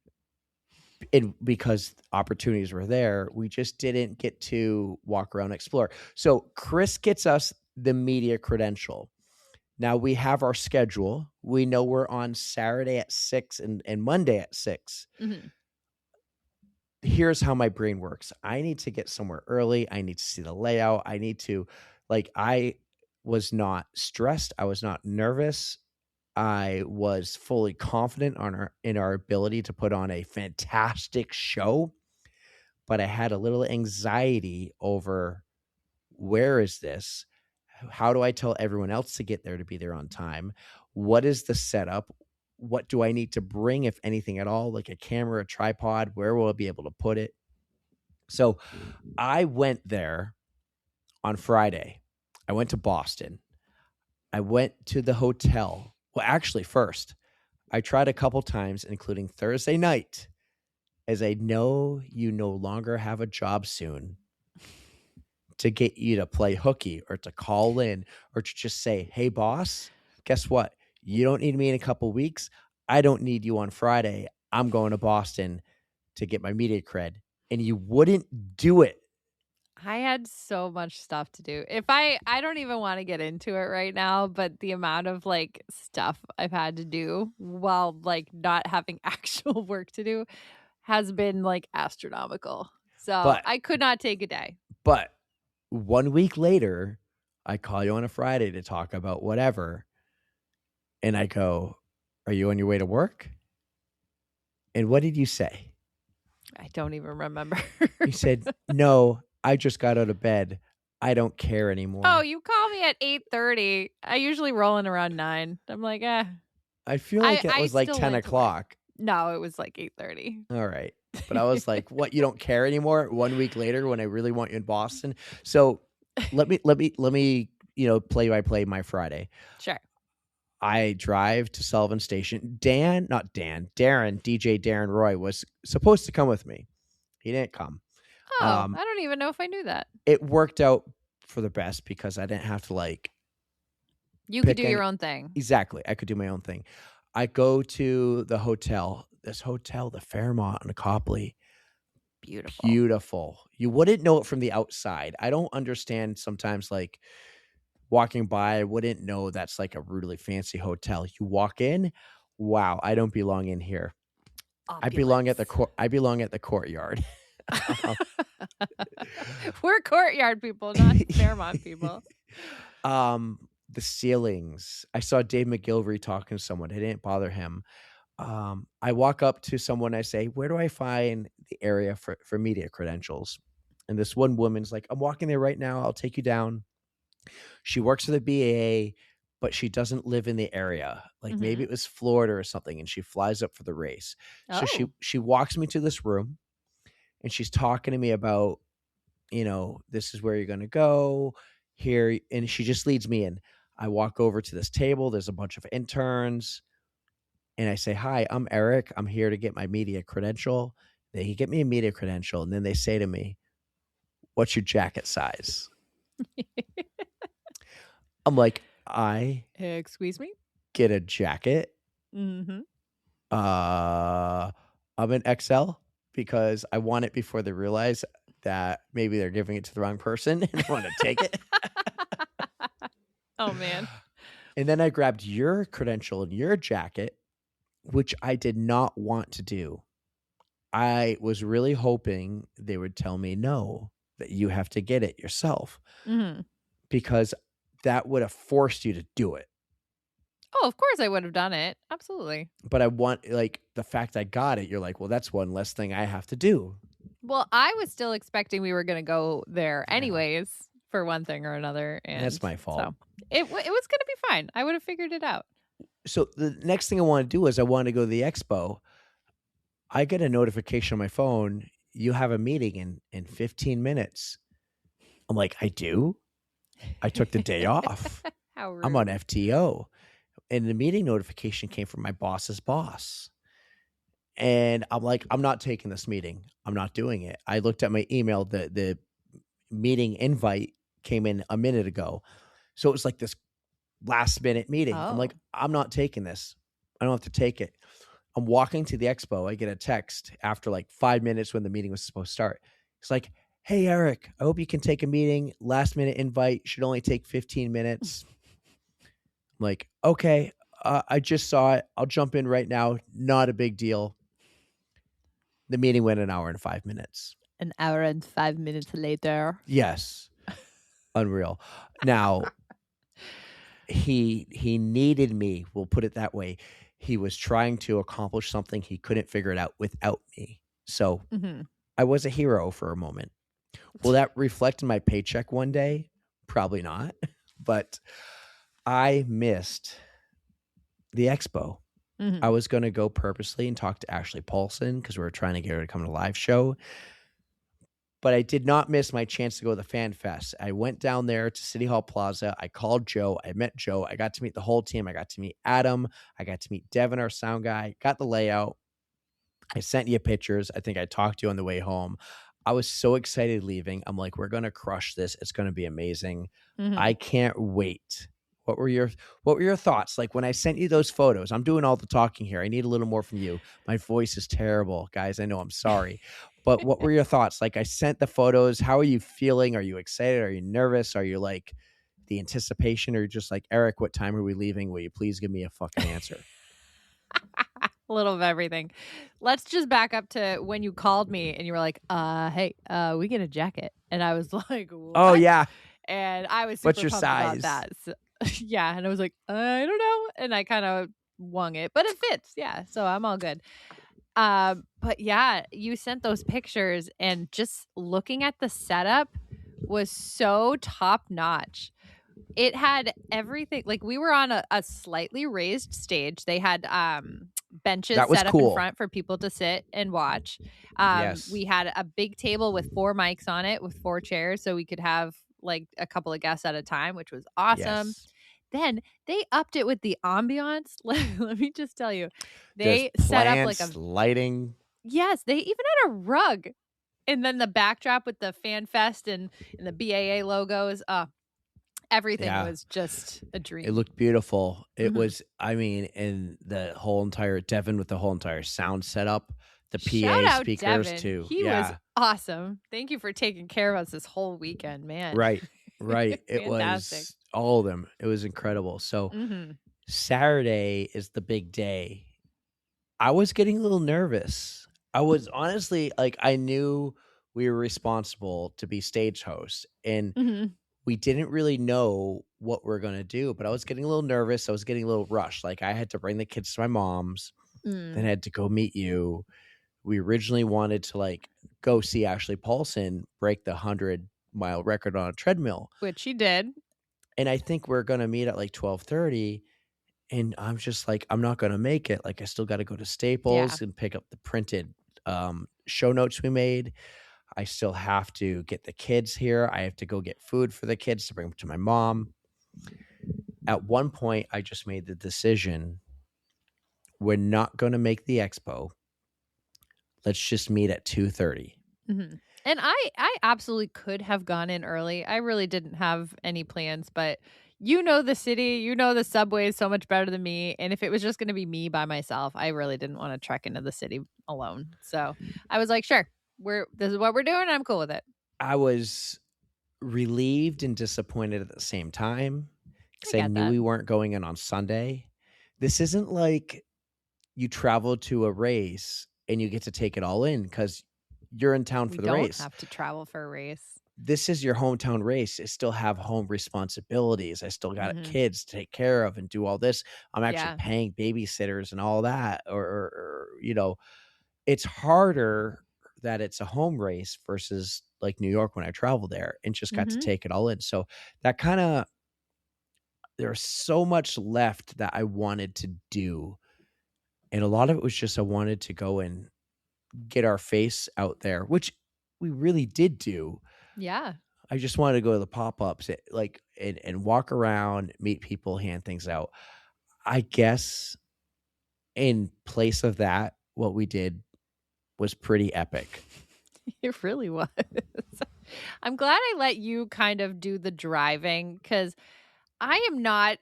And because opportunities were there, we just didn't get to walk around and explore. So Chris gets us the media credential. Now we have our schedule. We know we're on Saturday at 6 and Monday at 6. Mm-hmm. Here's how my brain works. I need to get somewhere early. I need to see the layout. I was not stressed. I was not nervous. I was fully confident in our ability to put on a fantastic show, but I had a little anxiety over, where is this? How do I tell everyone else to get there to be there on time? What is the setup? What do I need to bring, if anything at all, like a camera, a tripod? Where will I be able to put it? So I went there on Friday. I went to Boston. I went to the hotel. Well, actually, first, I tried a couple times, including Thursday night, as I know you no longer have a job soon, to get you to play hooky or to call in or to just say, hey, boss, guess what? You don't need me in a couple weeks. I don't need you on Friday. I'm going to Boston to get my media cred. And you wouldn't do it. I had so much stuff to do. If I don't even want to get into it right now, but the amount of like stuff I've had to do while like not having actual work to do has been like astronomical. So But I could not take a day. But 1 week later, I call you on a Friday to talk about whatever. And I go, "Are you on your way to work?" And what did you say? I don't even remember. You said, "No, I just got out of bed. I don't care anymore." Oh, you call me at 8:30. I usually roll in around 9. I'm like, I feel like it I was like still 10 went to work. o'clock. No, it was like 8:30. All right. But I was like, "What? You don't care anymore?" 1 week later, when I really want you in Boston. So let me play by play my Friday. Sure. I drive to Sullivan Station. Darren, DJ Darren Roy was supposed to come with me. He didn't come. Oh, I don't even know if I knew that. It worked out for the best because I didn't have to like. You could do your own thing. Exactly. I could do my own thing. I go to the hotel. This hotel, the Fairmont in Copley. Beautiful. You wouldn't know it from the outside. I don't understand sometimes like walking by, I wouldn't know that's like a really fancy hotel. You walk in, wow, I don't belong in here. I belong at the courtyard. We're courtyard people, not Fairmont people. The ceilings. I saw Dave McGilvery talking to someone. It didn't bother him. I walk up to someone. I say, "Where do I find the area for media credentials?" And this one woman's like, "I'm walking there right now. I'll take you down." She works for the BAA, but she doesn't live in the area. Like maybe it was Florida or something, and she flies up for the race. So she walks me to this room, and she's talking to me about, this is where you're going to go here. And she just leads me in. I walk over to this table. There's a bunch of interns. And I say, "Hi, I'm Eric. I'm here to get my media credential." They get me a media credential. And then they say to me, "What's your jacket size?" I'm like, Excuse me? Get a jacket. Mm-hmm. I'm an XL because I want it before they realize that maybe they're giving it to the wrong person and want to take it. Oh, man. And then I grabbed your credential and your jacket, which I did not want to do. I was really hoping they would tell me no, that you have to get it yourself, because that would have forced you to do it. Oh, of course I would have done it. Absolutely. But I want, like, the fact I got it, you're like, well, that's one less thing I have to do. Well, I was still expecting we were going to go there anyways for one thing or another. And that's my fault. So it was going to be fine. I would have figured it out. So the next thing I want to do is I want to go to the expo. I get a notification on my phone. You have a meeting in 15 minutes. I'm like, I do? I took the day off. How rude. I'm on FTO. And the meeting notification came from my boss's boss. And I'm like, I'm not taking this meeting. I'm not doing it. I looked at my email. The meeting invite came in a minute ago. So it was like this last minute meeting. I'm like, I'm not taking this. I don't have to take it. I'm walking to the expo. I get a text after like 5 minutes when the meeting was supposed to start. It's like, "Hey, Eric, I hope you can take a meeting. Last minute invite should only take 15 minutes. I'm like, okay, I just saw it. I'll jump in right now. Not a big deal. The meeting went an hour and 5 minutes. An hour and 5 minutes later. Yes. Unreal. Now, he needed me. We'll put it that way. He was trying to accomplish something. He couldn't figure it out without me. So I was a hero for a moment. Will that reflect in my paycheck one day? Probably not. But I missed the expo. I was going to go purposely and talk to Ashley Paulson because we were trying to get her to come to the live show. But I did not miss my chance to go to the Fan Fest. I went down there to City Hall Plaza. I called Joe. I met Joe. I got to meet the whole team. I got to meet Adam. I got to meet Devin, our sound guy. Got the layout. I sent you pictures. I think I talked to you on the way home. I was so excited leaving. I'm like, we're going to crush this. It's going to be amazing. I can't wait What were your thoughts? Like when I sent you those photos, I'm doing all the talking here. I need a little more from you. My voice is terrible, guys. I know, I'm sorry. But what were your thoughts? Like I sent the photos. How are you feeling? Are you excited? Are you nervous? Are you like the anticipation, or just like, Eric, what time are we leaving? Will you please give me a fucking answer? A little of everything. Let's just back up to when you called me and you were like, hey, we get a jacket. And I was like, what? Oh yeah. And I was super What's your pumped size? about that. So, yeah. And I was like, I don't know. And I kind of wung it, but it fits. Yeah. So I'm all good. But yeah, you sent those pictures, and just looking at the setup was so top notch. It had everything. Like we were on a slightly raised stage. They had benches set up in front for people to sit and watch. Yes. We had a big table with 4 mics on it with 4 chairs, so we could have like a couple of guests at a time, which was awesome. Yes. Then they upped it with the ambiance. Let me just tell you, they set up like a lighting. Yes, they even had a rug, and then the backdrop with the Fan Fest and the BAA logos. Everything was just a dream. It looked beautiful. It was, I mean, and the whole entire Devin with the whole entire sound setup, the Shout PA out speakers Devin. too. He was awesome. Thank you for taking care of us this whole weekend, man. Right. It was all of them. It was incredible. So Saturday is the big day. I was getting a little nervous. I was honestly like, I knew we were responsible to be stage hosts, and we didn't really know what we're going to do, but I was getting a little nervous. I was getting a little rushed. Like I had to bring the kids to my mom's, then I had to go meet you. We originally wanted to like go see Ashley Paulson break the 100-mile record on a treadmill, which she did. And I think we're going to meet at like 12:30. And I'm just like, I'm not going to make it. Like I still got to go to Staples and pick up the printed show notes we made. I still have to get the kids here. I have to go get food for the kids to bring them to my mom. At one point, I just made the decision, we're not going to make the expo. Let's just meet at 2:30. And I absolutely could have gone in early. I really didn't have any plans, but you know the city, you know the subways so much better than me. And if it was just going to be me by myself, I really didn't want to trek into the city alone. So I was like, sure, this is what we're doing. I'm cool with it. I was relieved and disappointed at the same time because I knew we weren't going in on Sunday. This isn't like you travel to a race and you get to take it all in because you're in town for the race. We don't have to travel for a race. This is your hometown race. I still have home responsibilities. I still got kids to take care of and do all this. I'm actually paying babysitters and all that. Or you know, it's harder that it's a home race versus like New York when I traveled there and just got to take it all in. So that kind of, there's so much left that I wanted to do. And a lot of it was just, I wanted to go and get our face out there, which we really did do. Yeah. I just wanted to go to the pop-ups like and walk around, meet people, hand things out. I guess in place of that, what we did was pretty epic. It really was. I'm glad I let you kind of do the driving because I am not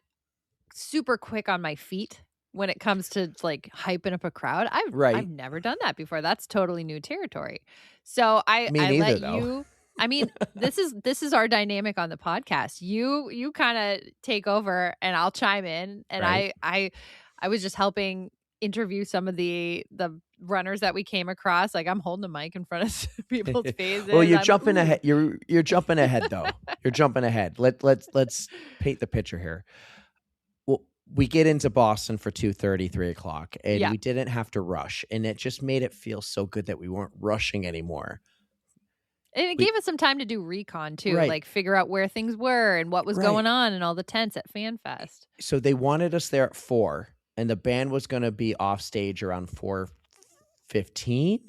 super quick on my feet when it comes to like hyping up a crowd. I've never done that before. That's totally new territory. So I let you. I mean, this is our dynamic on the podcast. You kind of take over and I'll chime in. And I was just helping interview some of the runners that we came across. Like I'm holding the mic in front of people's faces. Well, you're jumping ahead. You're jumping ahead though. You're jumping ahead. Let's paint the picture here. Well, we get into Boston for 2:30, 3 o'clock, and we didn't have to rush, and it just made it feel so good that we weren't rushing anymore. And it gave us some time to do recon too, like figure out where things were and what was going on and all the tents at FanFest. So they wanted us there at 4, and the band was going to be off stage around 4:15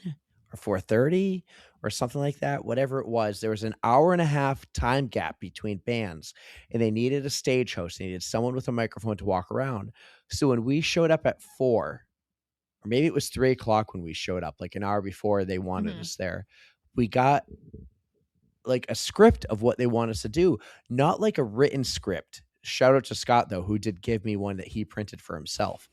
or 4:30 or something like that. Whatever it was, there was an hour and a half time gap between bands, and they needed a stage host. They needed someone with a microphone to walk around. So when we showed up at 4, or maybe it was 3 o'clock when we showed up, like an hour before they wanted us there, we got like a script of what they want us to do, not like a written script. Shout out to Scott, though, who did give me one that he printed for himself.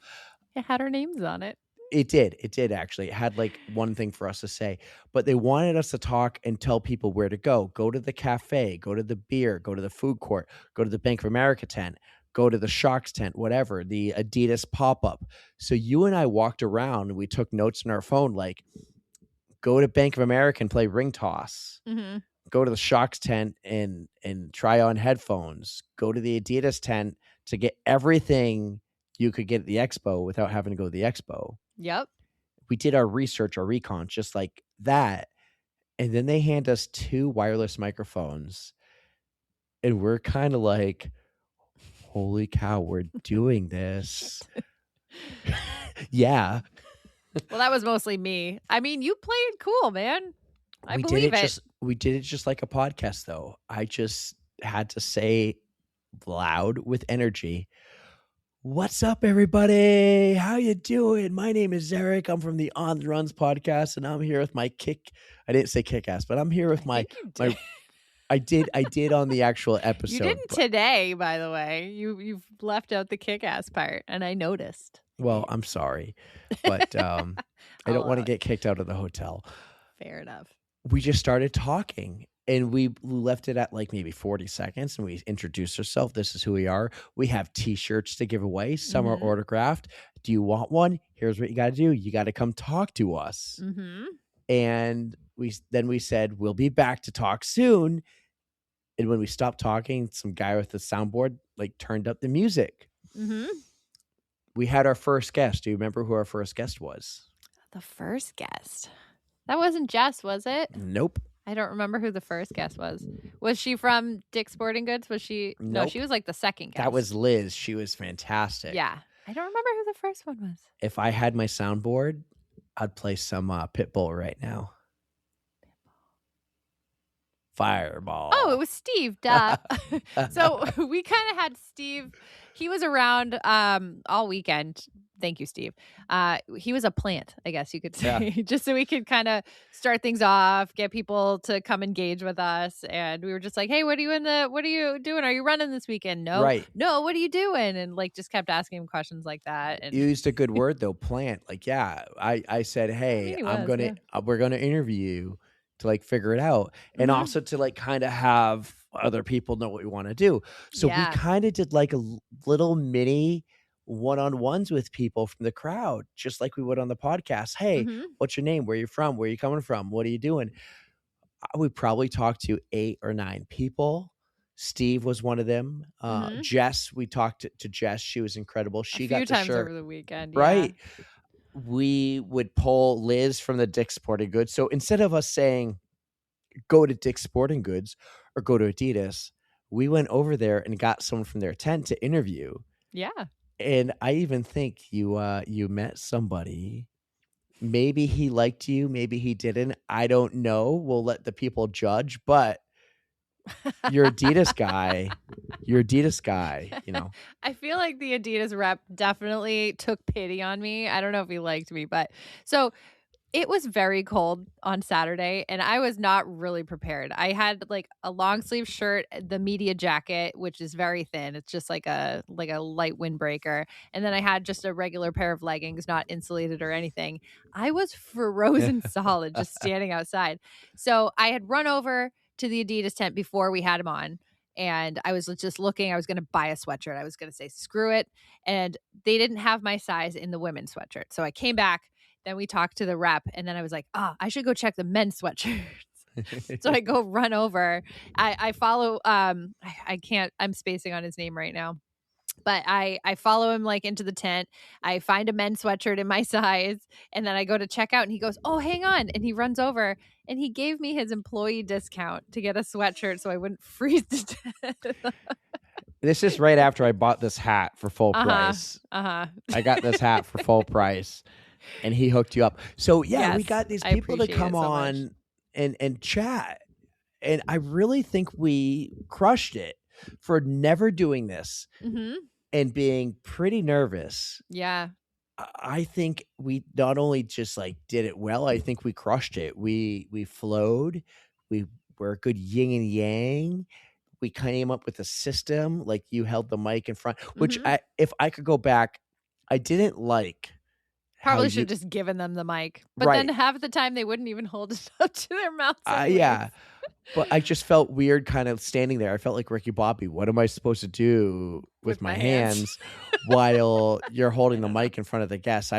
It had our names on it. It did actually. It had like one thing for us to say, but they wanted us to talk and tell people where to go. Go to the cafe, go to the beer, go to the food court, go to the Bank of America tent, go to the Shocks tent, whatever, the Adidas pop-up. So you and I walked around and we took notes on our phone, like go to Bank of America and play ring toss. Mm-hmm. Go to the Shocks tent and try on headphones. Go to the Adidas tent to get everything you could get at the expo without having to go to the expo. Yep. We did our research, our recon, just like that. And then they hand us 2 wireless microphones. And we're kind of like, holy cow, we're doing this. Yeah. Well, that was mostly me. I mean, you played cool, man. I believe it. We did it just like a podcast, though. I just had to say loud with energy, what's up, everybody? How you doing? My name is Eric. I'm from the On the Runs podcast, and I'm here with my I didn't say kick ass, but I'm here with my I did on the actual episode. You didn't today, by the way. You've left out the kick ass part, and I noticed. Well, I'm sorry, but I don't want to get kicked out of the hotel. Fair enough. We just started talking. And we left it at like maybe 40 seconds and we introduced ourselves. This is who we are. We have t-shirts to give away. Some are autographed. Do you want one? Here's what you got to do. You got to come talk to us. Mm-hmm. And we said, we'll be back to talk soon. And when we stopped talking, some guy with the soundboard like turned up the music. Mm-hmm. We had our first guest. Do you remember who our first guest was? The first guest? That wasn't Jess, was it? Nope. I don't remember who the first guest was. Was she from Dick's Sporting Goods? Was she? Nope. No, she was like the second guest. That was Liz. She was fantastic. Yeah. I don't remember who the first one was. If I had my soundboard, I'd play some Pitbull right now. Fireball. Oh, it was Steve. Duh. So we kind of had Steve. He was around all weekend. Thank you, Steve. He was a plant, I guess you could say, just so we could kind of start things off, get people to come engage with us. And we were just like, hey, what are you doing? Are you running this weekend? No. Right. No, what are you doing? And like just kept asking him questions like that. And you used a good word though, plant. Like, yeah, I said, hey, we're going to interview you to like figure it out. And also to like kind of have other people know what we want to do. So we kind of did like a little mini one-on-ones with people from the crowd, just like we would on the podcast. Hey, what's your name? Where are you from? Where are you coming from? What are you doing? We probably talked to 8 or 9 people. Steve was one of them. Jess, we talked to Jess. She was incredible. She got the times shirt over the weekend. right. We would pull Liz from the Dick's Sporting Goods. So instead of us saying go to Dick's Sporting Goods or go to Adidas, we went over there and got someone from their tent to interview. Yeah. And I even think you met somebody. Maybe he liked you, maybe he didn't. I don't know. We'll let the people judge, but you're Adidas guy. You're Adidas guy, you know. I feel like the Adidas rep definitely took pity on me. I don't know if he liked me, but so it was very cold on Saturday and I was not really prepared. I had like a long sleeve shirt, the media jacket, which is very thin. It's just like a light windbreaker. And then I had just a regular pair of leggings, not insulated or anything. I was frozen solid just standing outside. So I had run over to the Adidas tent before we had them on. And I was just looking, I was going to buy a sweatshirt. I was going to say, screw it. And they didn't have my size in the women's sweatshirt. So I came back. Then we talked to the rep and then I was like, I should go check the men's sweatshirts. So I go run over. I follow, I'm spacing on his name right now, but I follow him like into the tent. I find a men's sweatshirt in my size and then I go to check out and he goes, oh, hang on. And he runs over and he gave me his employee discount to get a sweatshirt so I wouldn't freeze to death. This is right after I bought this hat for full price. I got this hat for full price. And he hooked you up. So we got these people to come on and chat. And I really think we crushed it for never doing this and being pretty nervous. Yeah. I think we not only just like did it well, I think we crushed it. We flowed. We were a good yin and yang. we came up with a system, like you held the mic in front, which Mhm. if I could go back, I didn't like how Probably you should have just given them the mic. But then right. half the time they wouldn't even hold it up to their mouths anyways. Yeah. But I just felt weird kind of standing there. I felt like Ricky Bobby. What am I supposed to do with my hands while you're holding the mic in front of the guests?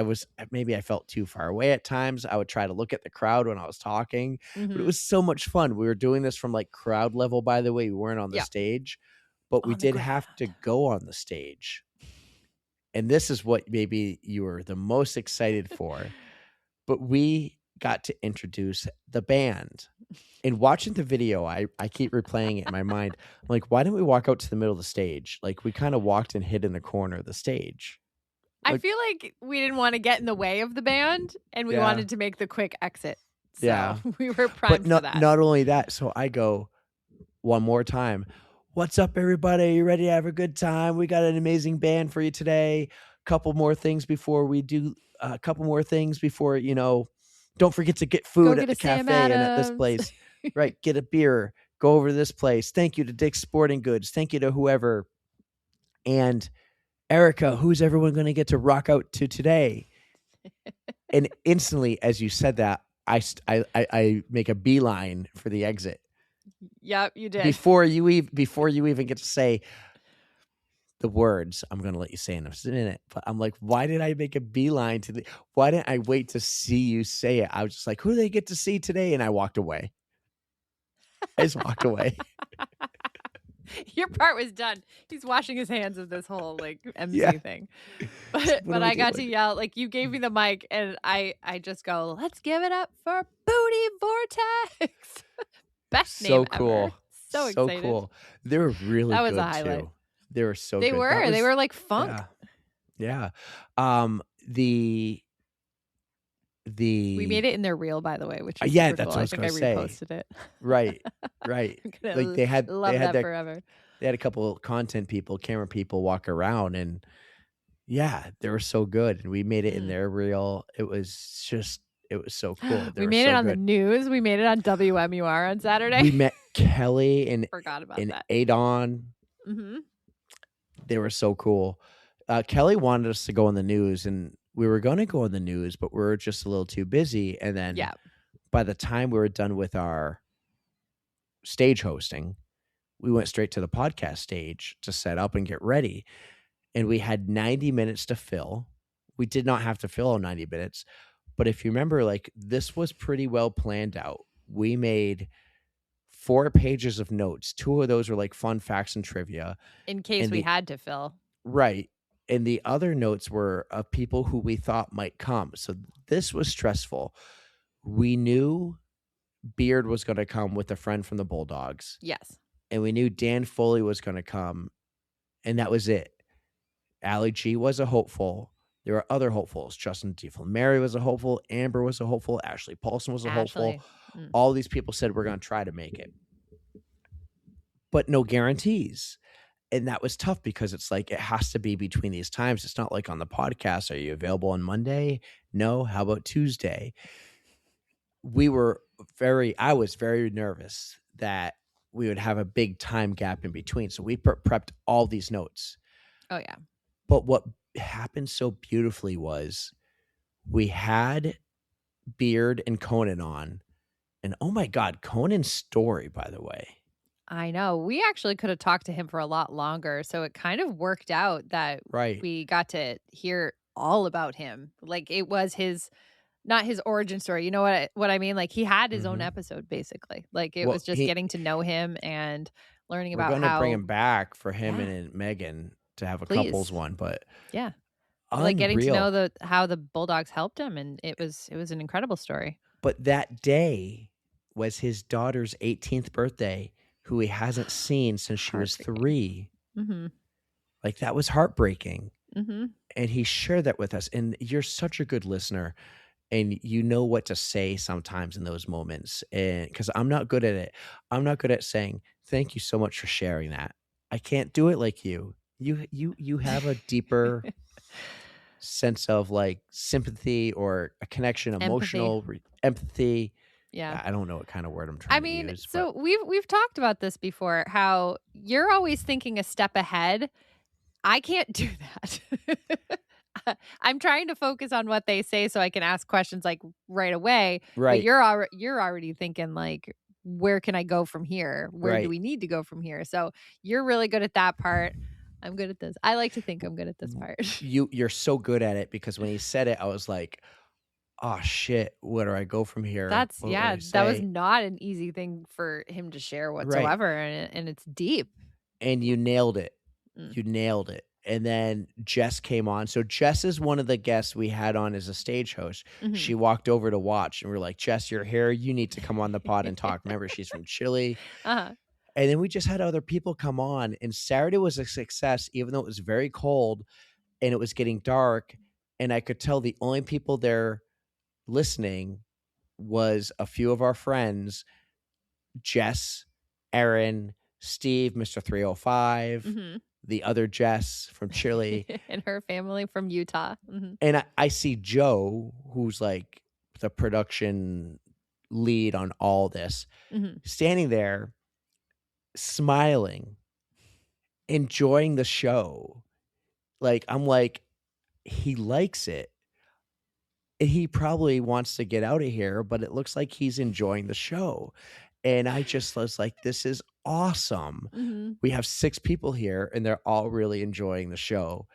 Maybe I felt too far away at times. I would try to look at the crowd when I was talking, but it was so much fun. We were doing this from like crowd level, by the way. We weren't on the stage, but we did have to go on the stage. And this is what maybe you were the most excited for. But we got to introduce the band. And watching the video, I keep replaying it in my mind. I'm like, why didn't we walk out to the middle of the stage? Like, we kind of walked and hid in the corner of the stage. I feel like we didn't want to get in the way of the band, and we wanted to make the quick exit. So we were primed for that. Not only that, so I go one more time. What's up, everybody? You ready to have a good time? We got an amazing band for you today. Couple more things before we do. You know, don't forget to get food at the cafe and at this place. Right. Get a beer. Go over to this place. Thank you to Dick's Sporting Goods. Thank you to whoever. And Erica, who's everyone going to get to rock out to today? And instantly, as you said that, I make a beeline for the exit. Yep, you did. Before you even get to say the words, I'm going to let you say in a minute. But I'm like, why did I make a beeline why didn't I wait to see you say it? I was just like, who do they get to see today? And I walked away. I just walked away. Your part was done. He's washing his hands of this whole like MC thing. But I got to yell, like you gave me the mic and I just go, let's give it up for Booty Vortex. Best name ever. So excited. Cool. They were really that was good a highlight. too. They were so they good. Were. They were like funk. Yeah. We made it in their reel, by the way, which is that's super cool. what I was going to say. I reposted it. Right. Like they had forever. They had a couple of content people, camera people walk around, and they were so good. And we made it in their reel. It was so cool. We made it on the news. We made it on WMUR on Saturday. We met Kelly and forgot about and that. Adon. Mm-hmm. They were so cool. Kelly wanted us to go on the news, and we were going to go on the news, but we were just a little too busy. And then by the time we were done with our stage hosting, we went straight to the podcast stage to set up and get ready. And we had 90 minutes to fill. We did not have to fill all 90 minutes. But if you remember, like this was pretty well planned out. We made 4 pages of notes. 2 of those were like fun facts and trivia. In case we had to fill. Right. And the other notes were of people who we thought might come. So this was stressful. We knew Beard was going to come with a friend from the Bulldogs. Yes. And we knew Dan Foley was going to come. And that was it. Allie G was a hopeful. There were other hopefuls. Justin DeFlamary was a hopeful. Amber was a hopeful. Ashley Paulson was a hopeful. All these people said we're going to try to make it. But no guarantees. And that was tough because it's like it has to be between these times. It's not like on the podcast. Are you available on Monday? No. How about Tuesday? I was very nervous that we would have a big time gap in between. So we prepped all these notes. Oh, yeah. But what happened so beautifully was we had Beard and Conan on. And oh my God, Conan's story, by the way. I know. We actually could have talked to him for a lot longer. So it kind of worked out that we got to hear all about him. Like it was not his origin story. You know what I mean? Like he had his own episode, basically. Like it was just getting to know him and learning about how. We're going to bring him back for him and Megan to have a couples one. But like getting to know how the Bulldogs helped him. And it was an incredible story. But that day was his daughter's 18th birthday, who he hasn't seen since she was 3. Mm-hmm. Like that was heartbreaking. Mm-hmm. And he shared that with us. And you're such a good listener. And you know what to say sometimes in those moments. And because I'm not good at it. I'm not good at saying, thank you so much for sharing that. I can't do it like you. You have a deeper sense of like sympathy or a connection, emotional empathy. Yeah. I don't know what kind of word I'm trying to use. So we've talked about this before, how you're always thinking a step ahead. I can't do that. I'm trying to focus on what they say so I can ask questions like right away. Right. But you're already thinking like, where can I go from here? Where do Right. we need to go from here? So you're really good at that part. I'm good at this. I like to think I'm good at this part. You're so good at it, because when he said it, I was like, oh shit, where do I go from here? That was say? not an easy thing for him to share whatsoever. And it's deep. And you nailed it. Mm. You nailed it. And then Jess came on. So Jess is one of the guests we had on as a stage host. Mhm. She walked over to watch, and we're like, Jess, you're here. You need to come on the pod and talk. Remember, she's from Chile. Uh-huh. And then we just had other people come on. And Saturday was a success, even though it was very cold and it was getting dark. And I could tell the only people there listening was a few of our friends, Jess, Aaron, Steve, Mr. 305, Mhm. the other Jess from Chile. And her family from Utah. Mm-hmm. And I see Joe, who's like the production lead on all this, Mm-hmm. standing there smiling, enjoying the show. Like, I'm like, he likes it. He probably wants to get out of here, but it looks like he's enjoying the show. And I just was like, this is awesome. Mm-hmm. We have 6 people here, and they're all really enjoying the show.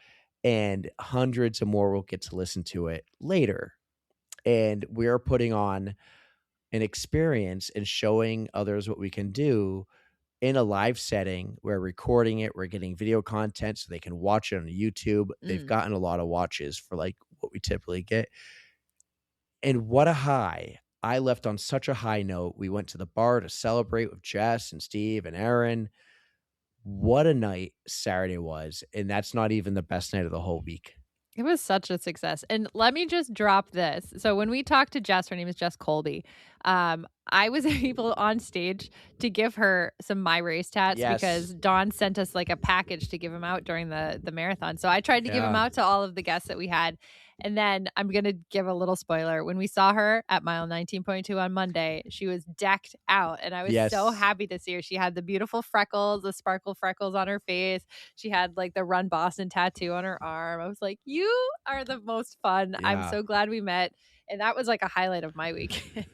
And hundreds of more will get to listen to it later. And we're putting on an experience and showing others what we can do in a live setting. We're recording it. We're getting video content so they can watch it on YouTube. They've gotten a lot of watches for like what we typically get. And what a high. I left on such a high note. We went to the bar to celebrate with Jess and Steve and Aaron. What a night Saturday was. And that's not even the best night of the whole week. It was such a success. And let me just drop this. So when we talked to Jess, her name is Jess Colby. I was able on stage to give her some My Race tats because Dawn sent us like a package to give them out during the marathon. So I tried to give them out to all of the guests that we had. And then I'm going to give a little spoiler. When we saw her at mile 19.2 on Monday, she was decked out. And I was so happy to see her. She had the beautiful freckles, the sparkle freckles on her face. She had like the Run Boston tattoo on her arm. I was like, you are the most fun. Yeah. I'm so glad we met. And that was like a highlight of my weekend.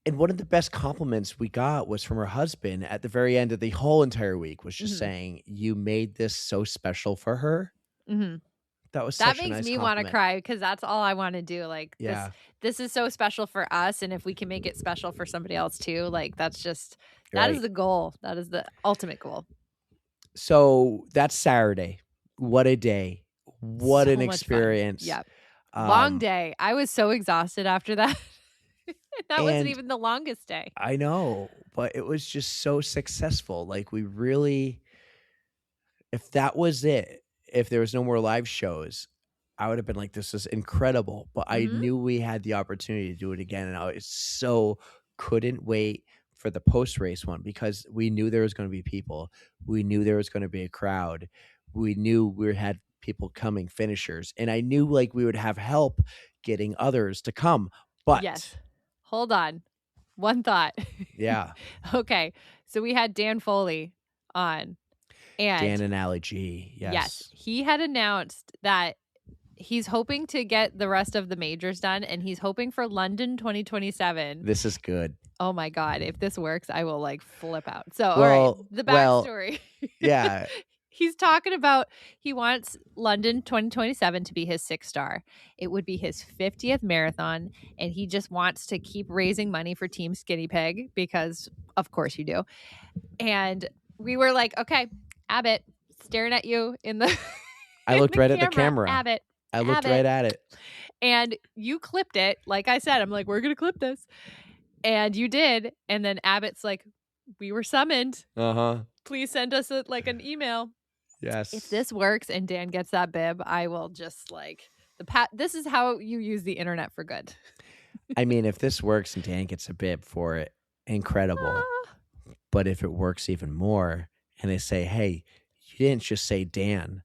And one of the best compliments we got was from her husband at the very end of the whole entire week, was just saying, you made this so special for her. Mm-hmm. That was such a nice makes me compliment. want to cry, because that's all I want to do. Like, this is so special for us. And if we can make it special for somebody else too, like that is the goal. That is the ultimate goal. So that's Saturday. What a day. What an experience. Yep. Long day. I was so exhausted after that. That wasn't even the longest day. I know, but it was just so successful. Like, we really, if that was it, if there was no more live shows, I would have been like, this is incredible. But I knew we had the opportunity to do it again. And I couldn't wait for the post-race one, because we knew there was going to be people. We knew there was going to be a crowd. We knew we had people coming, finishers. And I knew like we would have help getting others to come. But yes. Hold on. One thought. Yeah. Okay. So we had Dan Foley on. And Dan and Ali G. Yes. He had announced that he's hoping to get the rest of the majors done, and he's hoping for London 2027. This is good. Oh my God. If this works, I will like flip out. So, all right. The backstory. Yeah. He's talking about he wants London 2027 to be his 6th star. It would be his 50th marathon, and he just wants to keep raising money for Team Skinny Pig, because of course you do. And we were like, okay, Abbott, staring at you in the I looked right at the camera. Abbott. I looked right at it. And you clipped it. Like I said, I'm like, we're going to clip this. And you did. And then Abbott's like, we were summoned. Please send us an email. Yes. If this works and Dan gets that bib, I will just like this is how you use the internet for good. I mean, if this works and Dan gets a bib for it, incredible. But if it works even more and they say, hey, you didn't just say Dan,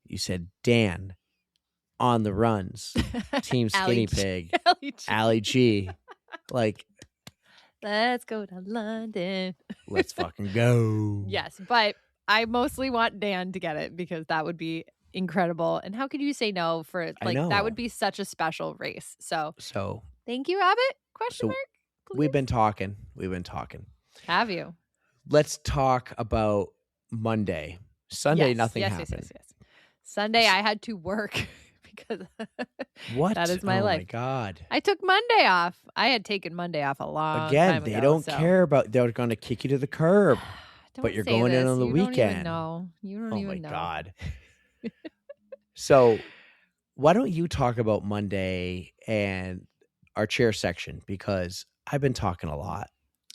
you said Dan on the runs, Team Skinny Pig, Ali G. Like, Let's go to London. Let's fucking go. Yes, but I mostly want Dan to get it because that would be incredible. And how could you say no for like that would be such a special race. So thank you, Abbott? Question mark? Please? We've been talking. Have you? Let's talk about Monday. Sunday, nothing happened. Yes. Sunday, I had to work because what? That is my life. Oh my God. I took Monday off. I had taken Monday off a long time ago. They don't care about, they're going to kick you to the curb. But you're going in on the weekend. You don't even know. Oh my God. So why don't you talk about Monday and our chair section? Because I've been talking a lot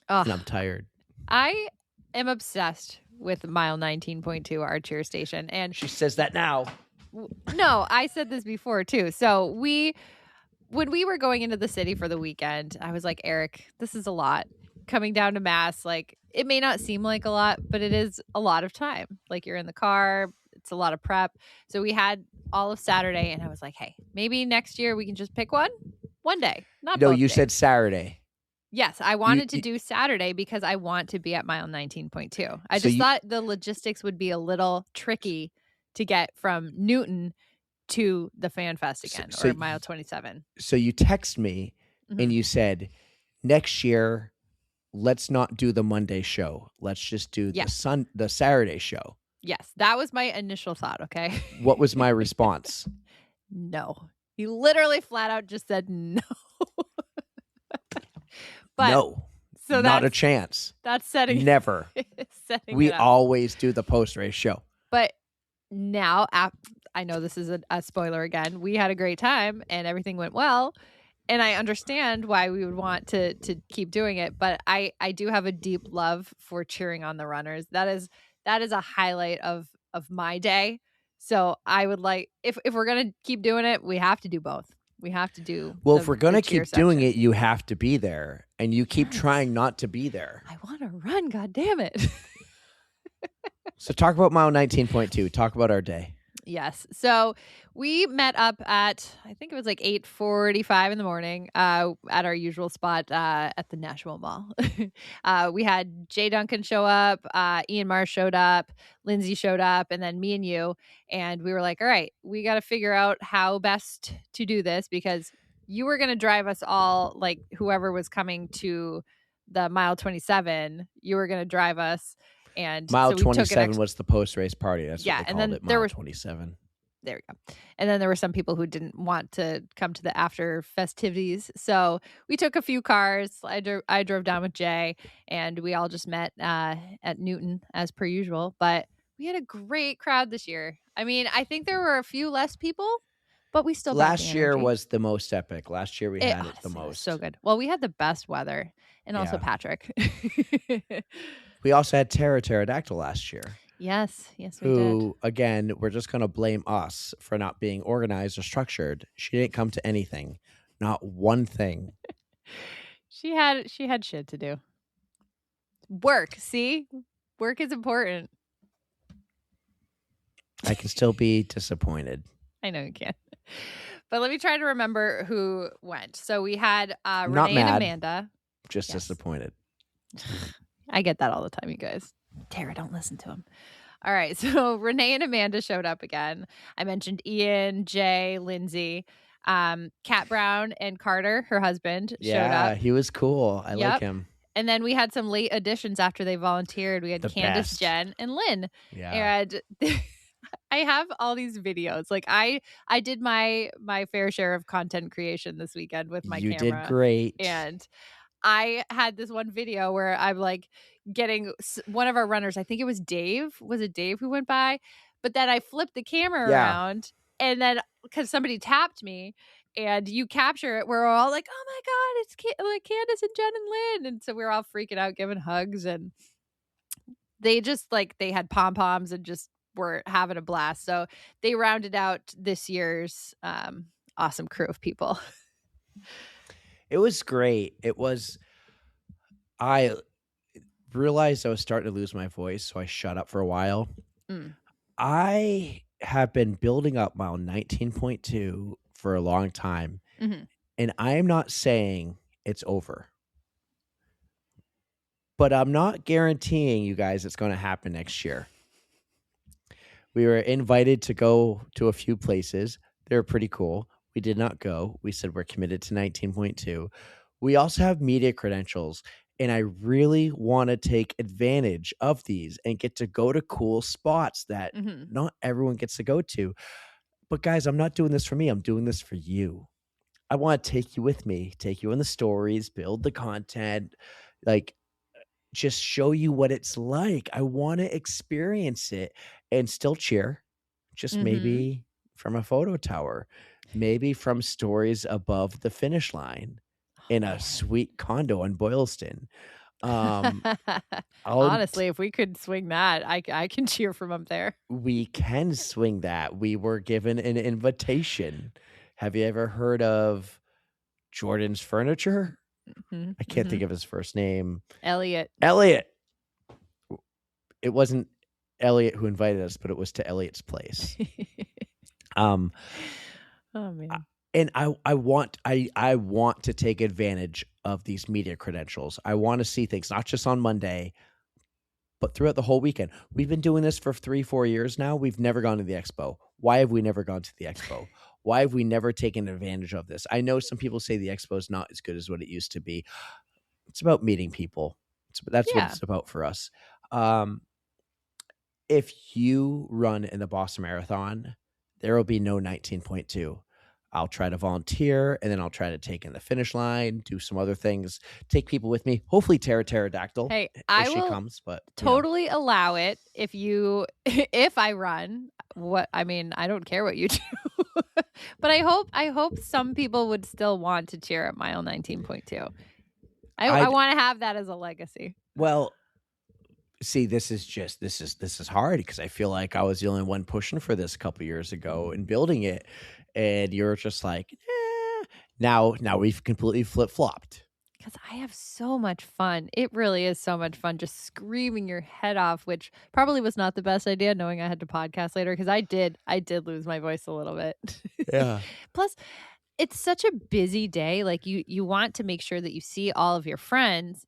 and I'm tired. I am obsessed with mile 19.2, our cheer station. And she says that now. No, I said this before too. So when we were going into the city for the weekend, I was like, Eric, this is a lot. Coming down to Mass, like it may not seem like a lot, but it is a lot of time. Like you're in the car, it's a lot of prep. So we had all of Saturday and I was like, hey, maybe next year we can just pick one day. No, you said Saturday. Yes, I wanted to do Saturday because I want to be at mile 19.2. I just thought the logistics would be a little tricky to get from Newton to the Fan Fest again, or mile 27. So you text me and you said, next year, let's not do the Monday show. Let's just do the Saturday show. Yes, that was my initial thought, okay? What was my response? No. He literally flat out just said no. But no. So not a chance. That's setting. Never. We always do the post-race show. But now, I know this is a spoiler again. We had a great time and everything went well. And I understand why we would want to keep doing it. But I do have a deep love for cheering on the runners. That is a highlight of my day. So I would like, if we're going to keep doing it, we have to do both. We have to do. Well, if we're going to keep doing it, you have to be there. And you keep trying not to be there. I want to run. God damn it. So talk about mile 19.2. Talk about our day. Yes. So we met up at, I think it was like 8:45 in the morning at our usual spot at the Nashville Mall. We had Jay Duncan show up, Ian Marsh showed up, Lindsay showed up, and then me and you. And we were like, all right, we got to figure out how best to do this because you were going to drive us all, like whoever was coming to the mile 27, you were going to drive us. And mile 27 was the post-race party. That's what they called and then it, mile 27. There we go. And then there were some people who didn't want to come to the after festivities. So we took a few cars. I drove down with Jay, and we all just met at Newton as per usual. But we had a great crowd this year. I mean, I think there were a few less people, but we still Last year was the most epic. Last year we had it the most. So good. Well, we had the best weather, and also Patrick. We also had Tara Pterodactyl last year. Yes, we did. Who, again, we're just going to blame us for not being organized or structured. She didn't come to anything. Not one thing. She had shit to do. Work, see? Work is important. I can still be disappointed. I know you can. But let me try to remember who went. So we had Renee and Amanda. Just disappointed. I get that all the time, you guys. Tara, don't listen to him. All right. So Renee and Amanda showed up again. I mentioned Ian, Jay, Lindsay, Kat Brown, and Carter, her husband, showed up. Yeah, he was cool. I like him. And then we had some late additions after they volunteered. We had Candace, Jen, and Lynn. Yeah. And I have all these videos. Like I did my fair share of content creation this weekend with my camera. You did great. And I had this one video where I'm like getting one of our runners. I think it was Dave. Was it Dave who went by? But then I flipped the camera around, and then because somebody tapped me, and you capture it, we're all like, "Oh my god, it's like Candace and Jen and Lynn!" And so we were all freaking out, giving hugs, and they just they had pom poms and just were having a blast. So they rounded out this year's awesome crew of people. It was great. I realized I was starting to lose my voice, so I shut up for a while. I have been building up mile 19.2 for a long time, and I am not saying it's over. But I'm not guaranteeing you guys it's going to happen next year. We were invited to go to a few places. They were pretty cool. We did not go. We said we're committed to 19.2. We also have media credentials, and I really want to take advantage of these and get to go to cool spots that not everyone gets to go to. But guys, I'm not doing this for me. I'm doing this for you. I want to take you with me, take you in the stories, build the content, like just show you what it's like. I want to experience it and still cheer, just maybe from a photo tower, maybe from stories above the finish line in a sweet condo in Boylston. Honestly, if we could swing that, I can cheer from up there. We can swing that. We were given an invitation. Have you ever heard of Jordan's Furniture? I can't think of his first name. Elliot. It wasn't Elliot who invited us, but it was to Elliot's place. Oh man. And I want to take advantage of these media credentials. I want to see things not just on Monday, but throughout the whole weekend. We've been doing this for 3-4 years now. We've never gone to the expo. Why have we never gone to the expo? Why have we never taken advantage of this? I know some people say the expo is not as good as what it used to be. It's about meeting people. That's what it's about for us. If you run in the Boston Marathon, there will be no 19.2. I'll try to volunteer, and then I'll try to take in the finish line, do some other things, take people with me. Hopefully, Pterodactyl. Hey, if she comes, but totally allow it if I run. I don't care what you do, but I hope some people would still want to cheer at mile 19.2. I want to have that as a legacy. Well, see, this is hard because I feel like I was the only one pushing for this a couple years ago and building it. And you're just like, now we've completely flip-flopped. Because I have so much fun. It really is so much fun just screaming your head off, which probably was not the best idea knowing I had to podcast later because I did lose my voice a little bit. Yeah. Plus, it's such a busy day. Like you want to make sure that you see all of your friends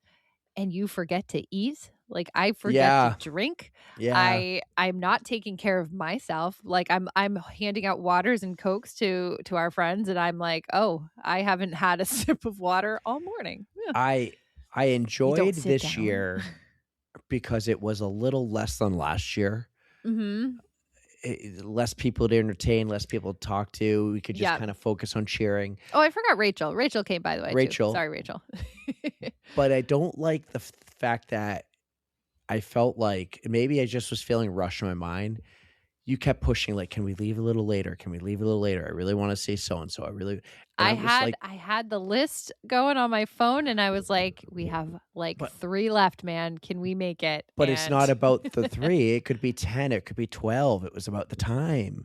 and you forget to eat. Like I forget to drink. Yeah. I'm not taking care of myself. Like I'm handing out waters and Cokes to our friends, and I'm like, oh, I haven't had a sip of water all morning. Yeah. I enjoyed this year because it was a little less than last year. Less people to entertain, less people to talk to. We could just kind of focus on cheering. Oh, I forgot Rachel. Rachel came, by the way. Rachel. Too. Sorry, Rachel. But I don't like the fact that I felt like maybe I just was feeling rushed in my mind. You kept pushing, like, can we leave a little later? Can we leave a little later? I really want to say so-and-so. I had the list going on my phone, and I was like, we have 3 left, man. Can we make it? But it's not about the 3. It could be 10. It could be 12. It was about the time.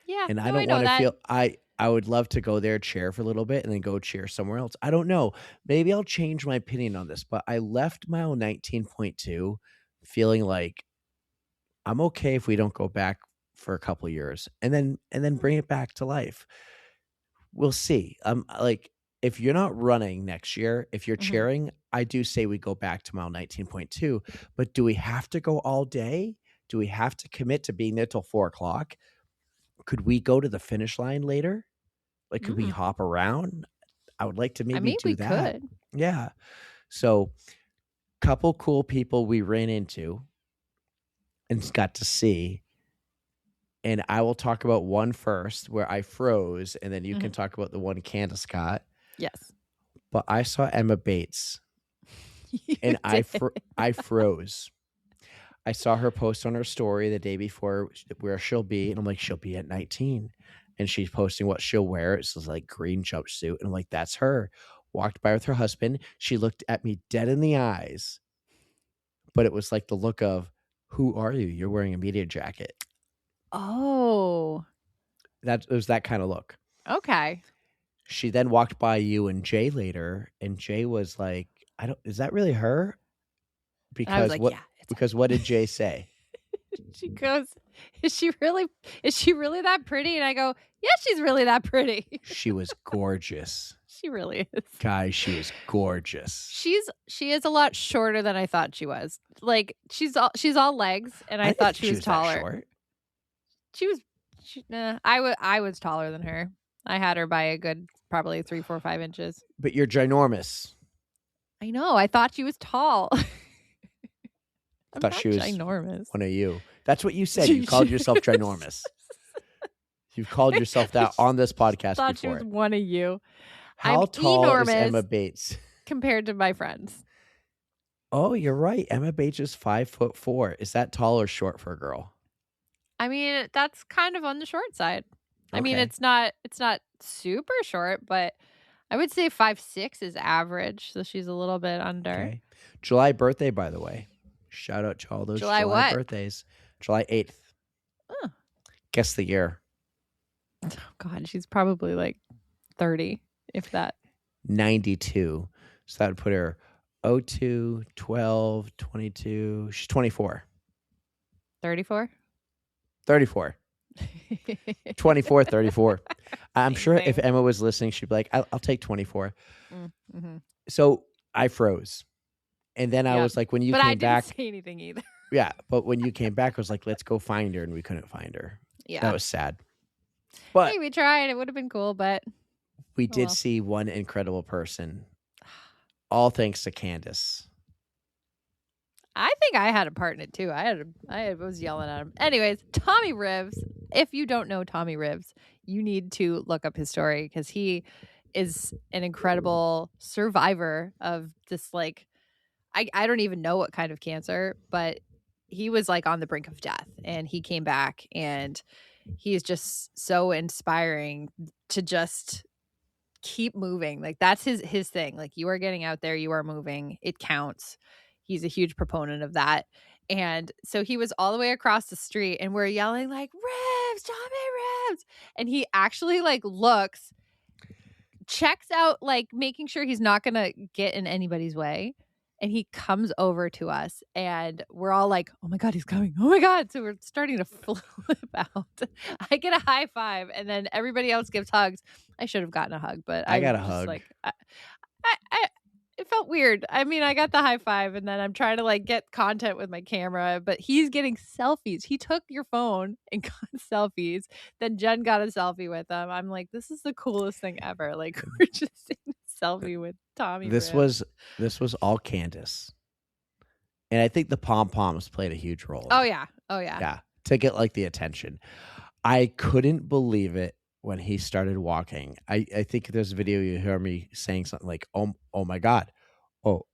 Yeah. And I don't want to feel I would love to go there, cheer for a little bit, and then go cheer somewhere else. I don't know. Maybe I'll change my opinion on this, but I left mile 19.2 feeling like I'm okay if we don't go back for a couple of years and then bring it back to life. We'll see. Like, if you're not running next year, if you're cheering, I do say we go back to mile 19.2, but do we have to go all day? Do we have to commit to being there till 4:00? Could we go to the finish line later? Like, could we hop around? I would like to maybe do that. Could. Yeah. So couple cool people we ran into and got to see. And I will talk about one first where I froze, and then you can talk about the one Candace got. Yes. But I saw Emma Bates, and I froze. I saw her post on her story the day before where she'll be, and I'm like, she'll be at 19. And she's posting what she'll wear. It's this like green jumpsuit, and I'm like, that's her. Walked by with her husband. She looked at me dead in the eyes, but it was like the look of, who are you? You're wearing a media jacket. Oh. It was that kind of look. Okay. She then walked by you and Jay later, and Jay was like, is that really her? Because I was like, what? Yeah, because what did Jay say? She goes, is she really that pretty? And I go, yeah, she's really that pretty. She was gorgeous. She really is. Guys, she is gorgeous. She is a lot shorter than I thought she was. Like she's all legs, and I thought she was taller. That short. I was taller than her. I had her by a good probably 3, 4, 5 inches. But you're ginormous. I know. I thought she was tall. I thought she was ginormous. One of you. That's what you said. You called yourself ginormous. You've called yourself that on this podcast I thought before. She was one of you. How I'm tall enormous is Emma Bates? Compared to my friends. Oh, you're right. Emma Bates is 5'4". Is that tall or short for a girl? I mean, that's kind of on the short side. I mean, Okay. it's not super short, but I would say 5'6" is average. So she's a little bit under. Okay. July birthday, by the way. Shout out to all those July what? birthdays. July 8th. Oh. Guess the year. Oh, God, she's probably like 30, if that. 92. So that would put her 02, 12, 22. She's 24. 34? 34. 24, 34. I'm sure Same. if Emma was listening, she'd be like, I'll take 24. Mm-hmm. So I froze. And then I was like, when you came back. But I didn't say anything either. Yeah. But when you came back, I was like, let's go find her. And we couldn't find her. Yeah. That was sad. But hey, we tried. It would have been cool, but. We did see one incredible person. All thanks to Candace. I think I had a part in it too. I was yelling at him. Anyways, Tommy Rivs. If you don't know Tommy Rivs, you need to look up his story because he is an incredible survivor of this, like, I don't even know what kind of cancer, but he was like on the brink of death and he came back, and he is just so inspiring to just keep moving. Like that's his thing. Like you are getting out there, you are moving, it counts. He's a huge proponent of that. And so he was all the way across the street and we're yelling like, Ribs, Tommy Ribs. And he actually like looks, checks out, like making sure he's not going to get in anybody's way. And he comes over to us and we're all like, oh my God, he's coming. Oh my God. So we're starting to flip out. I get a high five and then everybody else gives hugs. I should have gotten a hug, but I got a was hug. Like, it felt weird. I mean, I got the high five and then I'm trying to like get content with my camera, but he's getting selfies. He took your phone and got selfies. Then Jen got a selfie with him. I'm like, this is the coolest thing ever. Like we're just in a selfie with Tommy. This was all Candace. And I think the pom-poms played a huge role. Oh yeah. Yeah. To get like the attention. I couldn't believe it when he started walking. I think there's a video you hear me saying something like, oh my God. Oh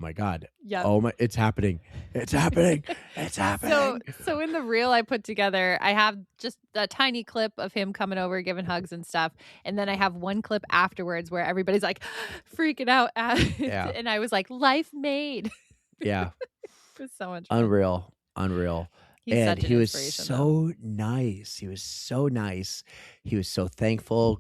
my God. Yeah. Oh my, it's happening. It's happening. It's happening. So in the reel I put together, I have just a tiny clip of him coming over, giving hugs and stuff. And then I have one clip afterwards where everybody's like freaking out. Yeah. And I was like, life made. Yeah. It was so much fun. Unreal. He's and such an he was inspiration, so nice. He was so nice. He was so thankful.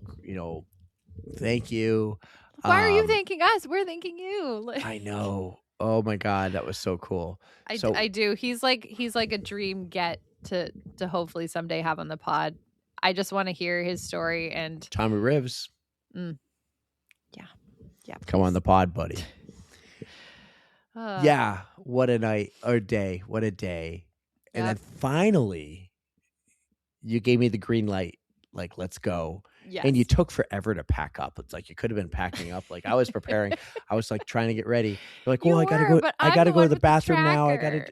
Thank you. Why are you thanking us? We're thanking you. I know. Oh my God, that was so cool. I do. He's like a dream get to hopefully someday have on the pod. I just want to hear his story and Tommy Rivs. Yeah. Come on the pod, buddy. Yeah. What a night or day. What a day. And then finally, you gave me the green light. Like, let's go. Yes. And you took forever to pack up. It's like you could have been packing up. Like I was preparing. I was like trying to get ready. You're like, well, I gotta go. I gotta go to the bathroom now. I gotta.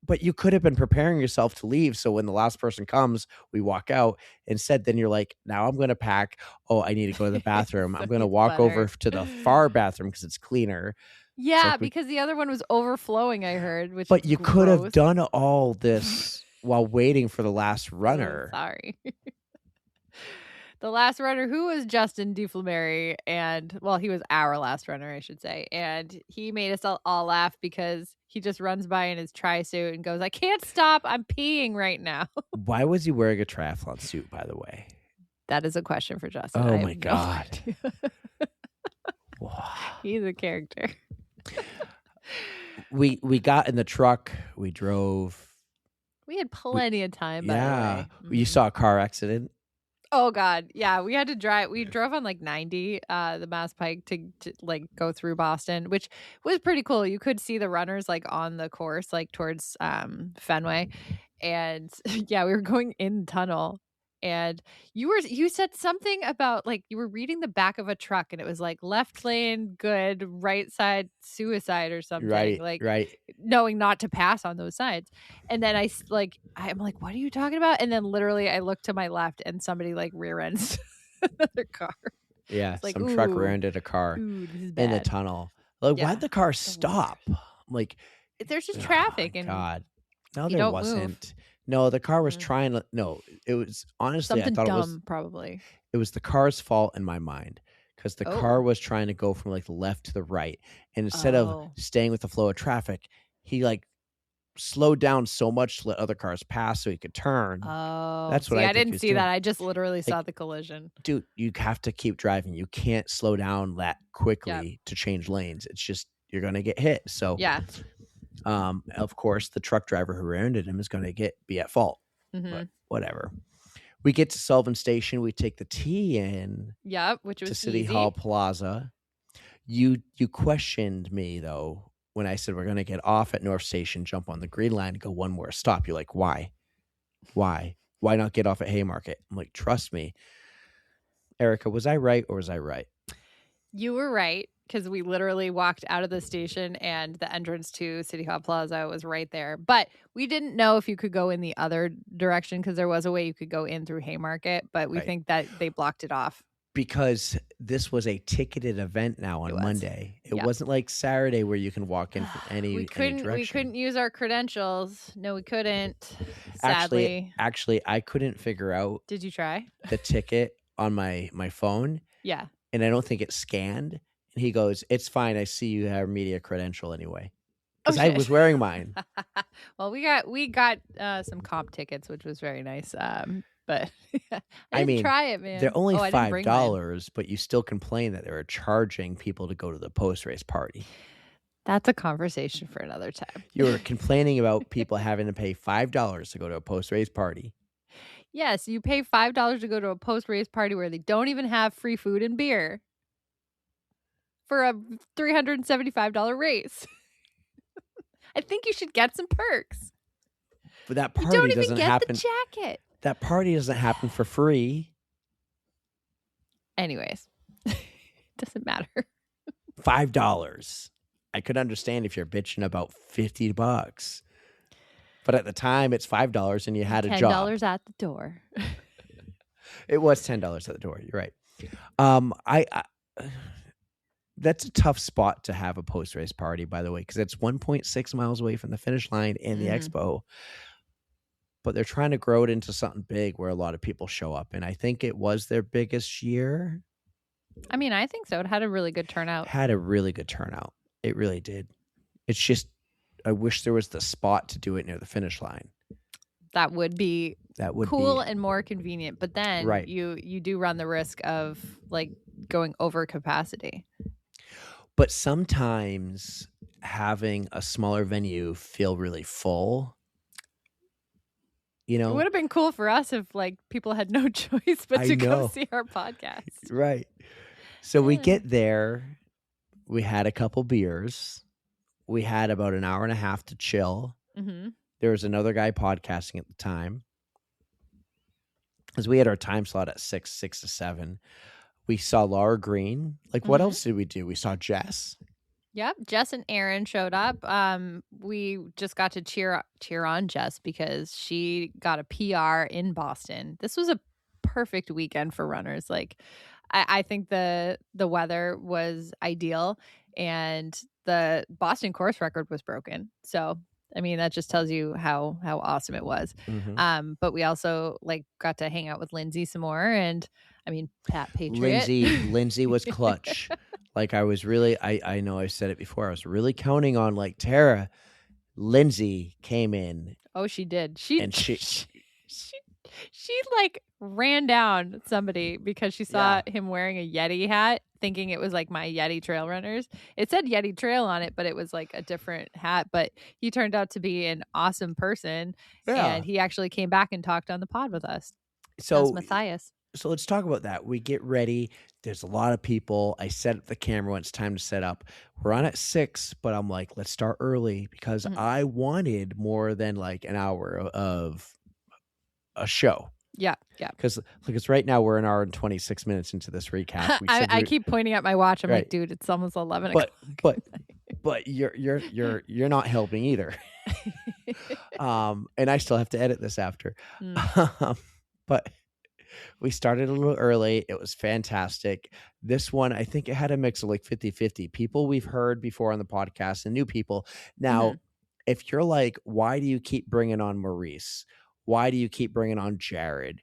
But you could have been preparing yourself to leave. So when the last person comes, we walk out. Instead, then you're like, now I'm gonna pack. Oh, I need to go to the bathroom. I'm gonna walk over to the far bathroom because it's cleaner. Yeah, like because the other one was overflowing, I heard. But you could have done all this while waiting for the last runner. Oh, sorry. The last runner, who was Justin DeFlamery, and well, he was our last runner, I should say. And he made us all laugh because he just runs by in his tri-suit and goes, I can't stop. I'm peeing right now. Why was he wearing a triathlon suit, by the way? That is a question for Justin. Oh, my God. Wow. He's a character. We got in the truck. We drove. We had plenty of time, by the way. You saw a car accident. Oh God. Yeah. We had to drive. We drove on like 90, the Mass Pike to like go through Boston, which was pretty cool. You could see the runners like on the course, like towards Fenway. And yeah, we were going in the tunnel. And you said something about like you were reading the back of a truck and it was like left lane good, right side suicide or something. Right. Like Right. knowing not to pass on those sides. And then I'm like, what are you talking about? And then literally I look to my left and somebody like rear ends another car. Yeah. Like, Some truck rear-ended a car this is in the bad. tunnel. Like, Yeah. why'd the car stop? I'm like, there's just traffic and God. No, you there don't wasn't. move. No, the car was trying to. No, it was honestly. Something I thought dumb, it was probably. It was the car's fault in my mind because the car was trying to go from like the left to the right, and instead of staying with the flow of traffic, he like slowed down so much to let other cars pass so he could turn. Oh, that's what I think he didn't was see doing. that. I just literally saw the collision. Dude, you have to keep driving. You can't slow down that quickly to change lanes. It's just you're gonna get hit. So yeah. Of course, the truck driver who rear-ended him is going to be at fault. But whatever. We get to Sullivan Station. We take the T in. Yep, which was to City easy. Hall Plaza. You questioned me though when I said we're going to get off at North Station, jump on the Green Line, and go one more stop. You're like, why? Why not get off at Haymarket? I'm like, trust me, Erica. Was I right or was I right? You were right. Because we literally walked out of the station and the entrance to City Hall Plaza was right there. But we didn't know if you could go in the other direction because there was a way you could go in through Haymarket. But we think that they blocked it off. Because this was a ticketed event now on Monday. It wasn't like Saturday where you can walk in from any direction. We couldn't use our credentials. No, we couldn't. Sadly. Actually, I couldn't figure out. Did you try? The ticket on my phone. Yeah. And I don't think it scanned. And he goes, "It's fine. I see you have media credential anyway." Because I was wearing mine. Well, we got some comp tickets, which was very nice. But I didn't try it, man. They're only $5, but you still complain that they were charging people to go to the post-race party. That's a conversation for another time. You were complaining about people having to pay $5 to go to a post-race party. Yes, you pay $5 to go to a post-race party where they don't even have free food and beer for a $375 race. I think you should get some perks. But that party doesn't happen. You don't even get the jacket. That party doesn't happen for free. Anyways, doesn't matter. $5. I could understand if you're bitching about $50. But at the time, it's $5 and you had a job. $10 at the door. It was $10 at the door. You're right. I that's a tough spot to have a post-race party, by the way, because it's 1.6 miles away from the finish line and the expo. But they're trying to grow it into something big where a lot of people show up. And I think it was their biggest year. I mean, I think so. It had a really good turnout. It really did. It's just, I wish there was the spot to do it near the finish line. That would be cool and more convenient. But then you do run the risk of like going over capacity. But sometimes having a smaller venue feel really full. You know, it would have been cool for us if like people had no choice but to go see our podcast. Right. So we get there. We had a couple beers. We had about an hour and a half to chill. Mm-hmm. There was another guy podcasting at the time. Because we had our time slot at 6 to 7. We saw Laura Green. Like, what else did we do? We saw Jess. Yep, Jess and Aaron showed up. We just got to cheer on Jess because she got a PR in Boston. This was a perfect weekend for runners. Like, I think the weather was ideal, and the Boston course record was broken. So, I mean, that just tells you how awesome it was. Mm-hmm. But we also like got to hang out with Lindsay some more, and I mean, Pat Patriot. Lindsay was clutch. Like I was really, I know I said it before. I was really counting on like Tara. Lindsay came in. Oh, she did. She like ran down somebody because she saw him wearing a Yeti hat, thinking it was like my Yeti Trail Runners. It said Yeti Trail on it, but it was like a different hat. But he turned out to be an awesome person, and he actually came back and talked on the pod with us. So Matthias. So let's talk about that. We get ready. There's a lot of people. I set up the camera when it's time to set up. We're on at 6, but I'm like, let's start early because I wanted more than like an hour of a show. Yeah. Because right now we're an hour and 26 minutes into this recap. I keep pointing at my watch. I'm like, dude, it's almost 11 o'clock. But you're not helping either. And I still have to edit this after. But we started a little early. It was fantastic. This one, I think it had a mix of like 50-50. People we've heard before on the podcast and new people. Now, if you're like, why do you keep bringing on Maurice? Why do you keep bringing on Jared?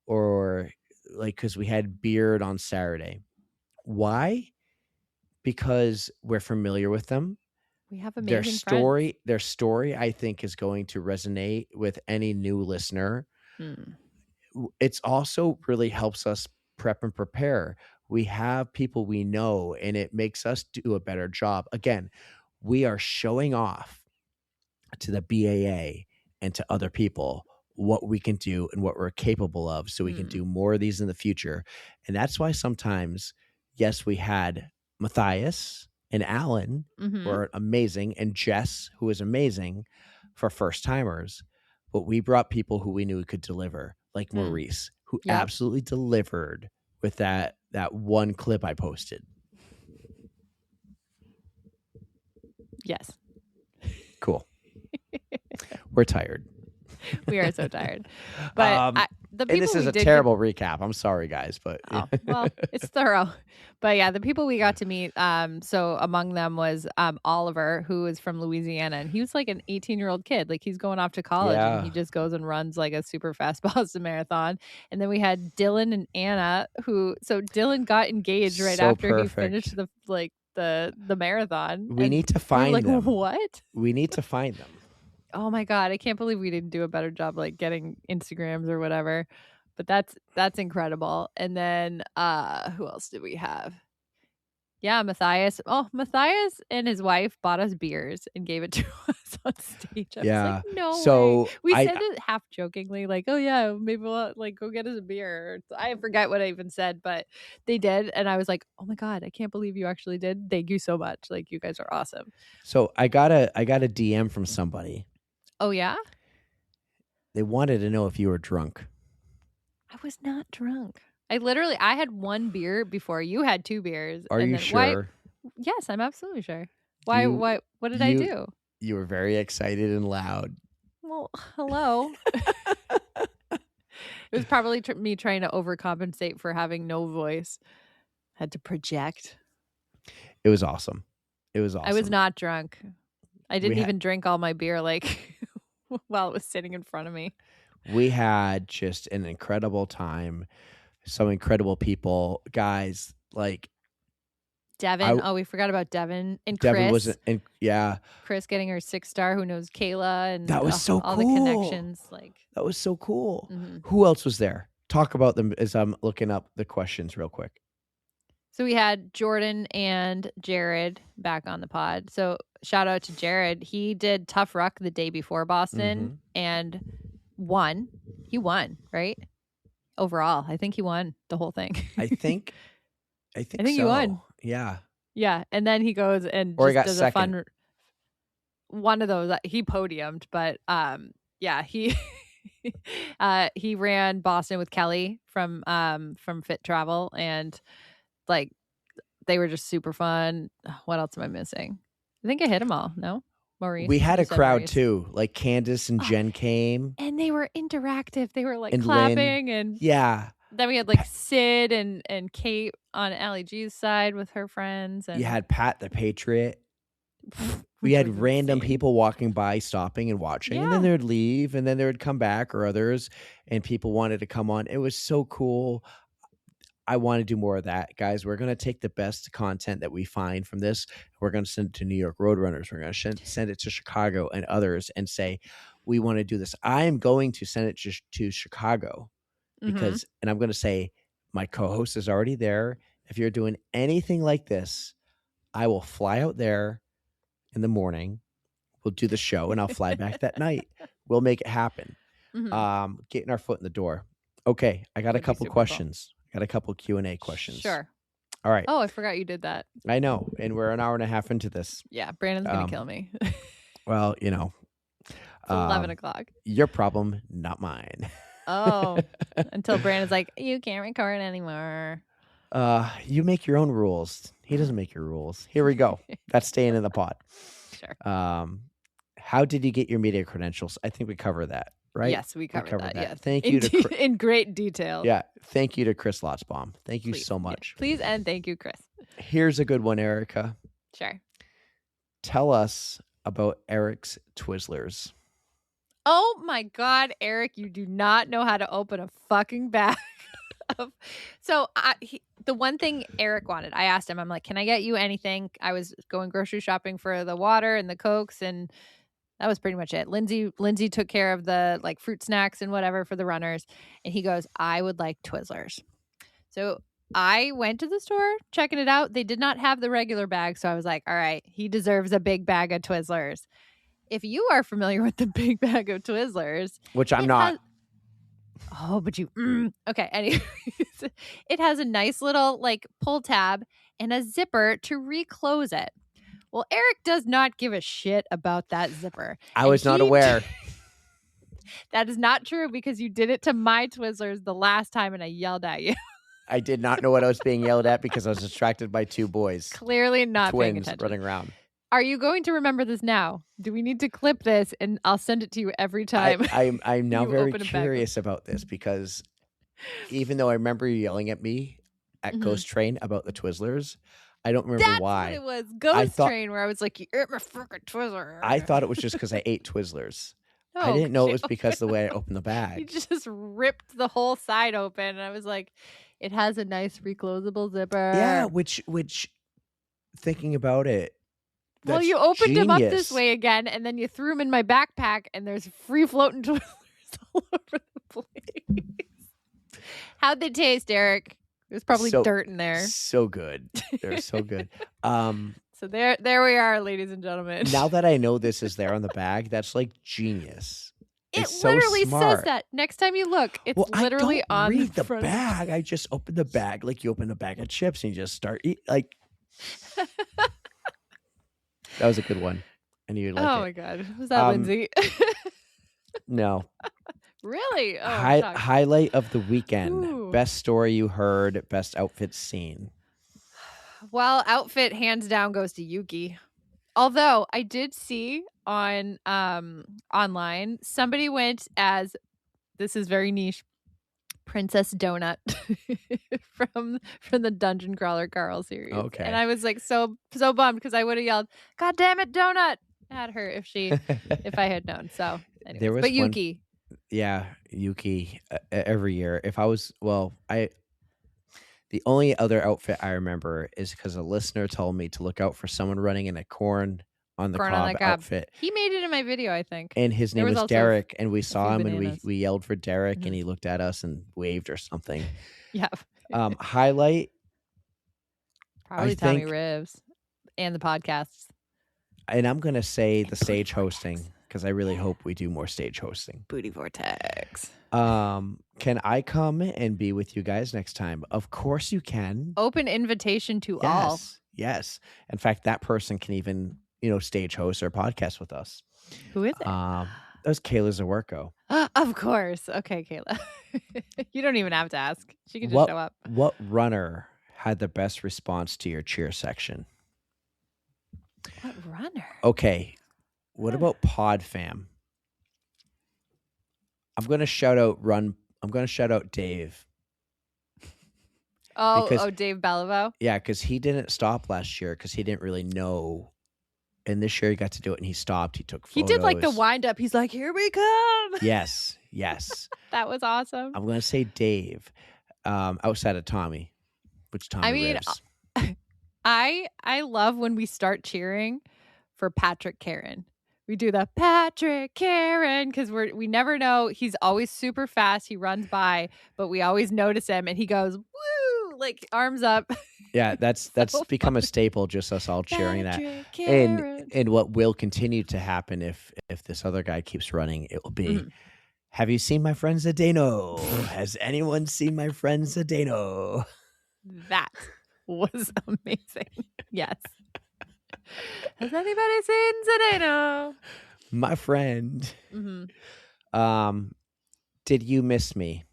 Or like, because we had Beard on Saturday. Why? Because we're familiar with them. We have amazing friends. Their story, I think, is going to resonate with any new listener. It's also really helps us prep and prepare. We have people we know, and it makes us do a better job. Again, we are showing off to the BAA and to other people what we can do and what we're capable of, so we can do more of these in the future. And that's why sometimes, yes, we had Matthias and Alan who are amazing, and Jess, who is amazing for first timers, but we brought people who we knew could deliver, like Maurice, who absolutely delivered with that one clip I posted. Yes. Cool. We're tired. We are so tired. But this is a terrible recap. I'm sorry, guys, but well, it's thorough. But yeah, the people we got to meet, so among them was Oliver, who is from Louisiana, and he was like an 18-year-old kid. Like, he's going off to college and he just goes and runs like a super fast Boston Marathon. And then we had Dylan and Anna, so Dylan got engaged right after he finished the marathon. We need to find them. What? We need to find them. Oh my God, I can't believe we didn't do a better job like getting Instagrams or whatever. But that's incredible. And then who else did we have? Yeah, Matthias. Oh, Matthias and his wife bought us beers and gave it to us on stage. I was like, no way. We said it half jokingly, like, oh yeah, maybe we'll like go get us a beer. I forget what I even said, but they did. And I was like, oh my God, I can't believe you actually did. Thank you so much. Like, you guys are awesome. So I got a DM from somebody. Oh yeah? They wanted to know if you were drunk. I was not drunk. I had one beer before you had 2 beers. Are you sure? Yes, I'm absolutely sure. Why? What did I do? You were very excited and loud. Well, hello. It was probably me trying to overcompensate for having no voice. Had to project. It was awesome. I was not drunk. I didn't even drink all my beer like while it was sitting in front of me. We had just an incredible time. Some incredible people, guys, like Devin. We forgot about Devin and Devin Chris. Chris getting her 6-star. Who knows Kayla and that was so cool. All the connections. Like, that was so cool. Who else was there? Talk about them as I'm looking up the questions real quick. So we had Jordan and Jared back on the pod. So shout out to Jared. He did Tough Ruck the day before Boston and won. He won, right? Overall, I think he won the whole thing. I think so. He won. Yeah. Yeah, and then he goes and or just he got does second. a fun one of those. He podiumed, but he he ran Boston with Kelly from Fit Travel, and like they were just super fun. What else am I missing? I think I hit them all. No? Maurice. We had a crowd too. Like Candace and Jen came. And they were interactive. They were like and clapping Lynn. and then we had like Sid and Kate on Ali G's side with her friends. And you had Pat the Patriot. We had random people walking by, stopping and watching, and then they would leave, and then they would come back, or others, and people wanted to come on. It was so cool. I want to do more of that, guys. We're going to take the best content that we find from this. We're going to send it to New York Roadrunners. We're going to send it to Chicago and others and say, we want to do this. I am going to send it to Chicago because, and I'm going to say, my co-host is already there. If you're doing anything like this, I will fly out there in the morning. We'll do the show and I'll fly back that night. We'll make it happen. Getting our foot in the door. Okay, I got a That'd be couple super cool. questions. I got a couple Q&A questions. Sure. All right. Oh, I forgot you did that. I know, and we're an hour and a half into this. Yeah, Brandon's going to kill me. Well, you know. It's 11 o'clock. Your problem, not mine. Oh, until Brandon's like, you can't record anymore. You make your own rules. He doesn't make your rules. Here we go. That's staying in the pod. Sure. How did you get your media credentials? I think we covered that, right? Yes, we covered that. Yes. Thank you to in great detail. Yeah. Thank you to Chris Lotzbaum. Thank you so much. Yeah. Please and thank you, Chris. Here's a good one, Erica. Sure. Tell us about Eric's Twizzlers. Oh my God, Eric, you do not know how to open a fucking bag. The one thing Eric wanted, I asked him, I'm like, can I get you anything? I was going grocery shopping for the water and the Cokes, and that was pretty much it. Lindsay took care of the like fruit snacks and whatever for the runners. And he goes, I would like Twizzlers. So I went to the store checking it out. They did not have the regular bag. So I was like, all right, he deserves a big bag of Twizzlers. If you are familiar with the big bag of Twizzlers, which I'm not. But you, okay. Anyways, it has a nice little like pull tab and a zipper to reclose it. Well, Eric does not give a shit about that zipper. I was not aware. That is not true because you did it to my Twizzlers the last time and I yelled at you. I did not know what I was being yelled at because I was distracted by two boys. Clearly not paying twins attention. running around. Are you going to remember this now? Do we need to clip this and I'll send it to you every time? I'm now very curious about this because even though I remember you yelling at me at Ghost Train about the Twizzlers, I don't remember why. That's what it was. Ghost Train, where I was like, you ate my freaking Twizzler. I thought it was just because I ate Twizzlers. No, I didn't know it was because of the way I opened the bag. You just ripped the whole side open. And I was like, it has a nice reclosable zipper. Yeah, which thinking about it, well, you opened them up this way again, and then you threw them in my backpack, and there's free floating Twizzlers all over the place. How'd they taste, Eric? There's probably dirt in there. So good. They're so good. So there we are, ladies and gentlemen. Now that I know this is there on the bag, that's like genius. It literally says that. Next time you look, it's literally on read the front. Bag. I just open the bag like you open a bag of chips and you just start eating. Like that was a good one. And you like it. Oh my God. Was that Lindsay? No. Really? Oh, highlight of the weekend. Ooh. Best story you heard. Best outfit seen. Well, outfit hands down goes to Yuki. Although I did see on online somebody went as, this is very niche, Princess Donut from the Dungeon Crawler Carl series. Okay. And I was like so bummed because I would have yelled, God damn it, Donut at her if I had known. So anyways. There was but Yuki. Yeah, Yuki every year. If I was, the only other outfit I remember is because a listener told me to look out for someone running in a corn on the cob outfit. He made it in my video, I think. And his name was Derek, and we saw him and we yelled for Derek, and he looked at us and waved or something. Yeah. Highlight. Probably Tommy Rivs and the podcasts. And I'm going to say the stage hosting because I really hope we do more stage hosting. Booty Vortex. Can I come and be with you guys next time? Of course you can. Open invitation to all. Yes. In fact, that person can even, stage host or podcast with us. Who is it? That was Kayla Zawerko. Of course. Okay, Kayla. You don't even have to ask. She can just show up. What runner had the best response to your cheer section? What runner? Okay. What about Pod Fam? I'm going to shout out Dave. Dave Beliveau? Yeah, because he didn't stop last year because he didn't really know. And this year he got to do it and he stopped. He took photos. He did like the wind up. He's like, here we come. Yes. That was awesome. I'm going to say Dave outside of Tommy, which Tommy lives. I love when we start cheering for Patrick Karen. We do the Patrick Karen because we never know. He's always super fast. He runs by, but we always notice him and he goes, woo, like arms up. Yeah, that's become a staple, just us all cheering Patrick that. Karen. And what will continue to happen if this other guy keeps running, it will be Have you seen my friend Zdeno? Has anyone seen my friend Zdeno? That was amazing. Yes. Has anybody seen Zdeno? My friend. Did you miss me?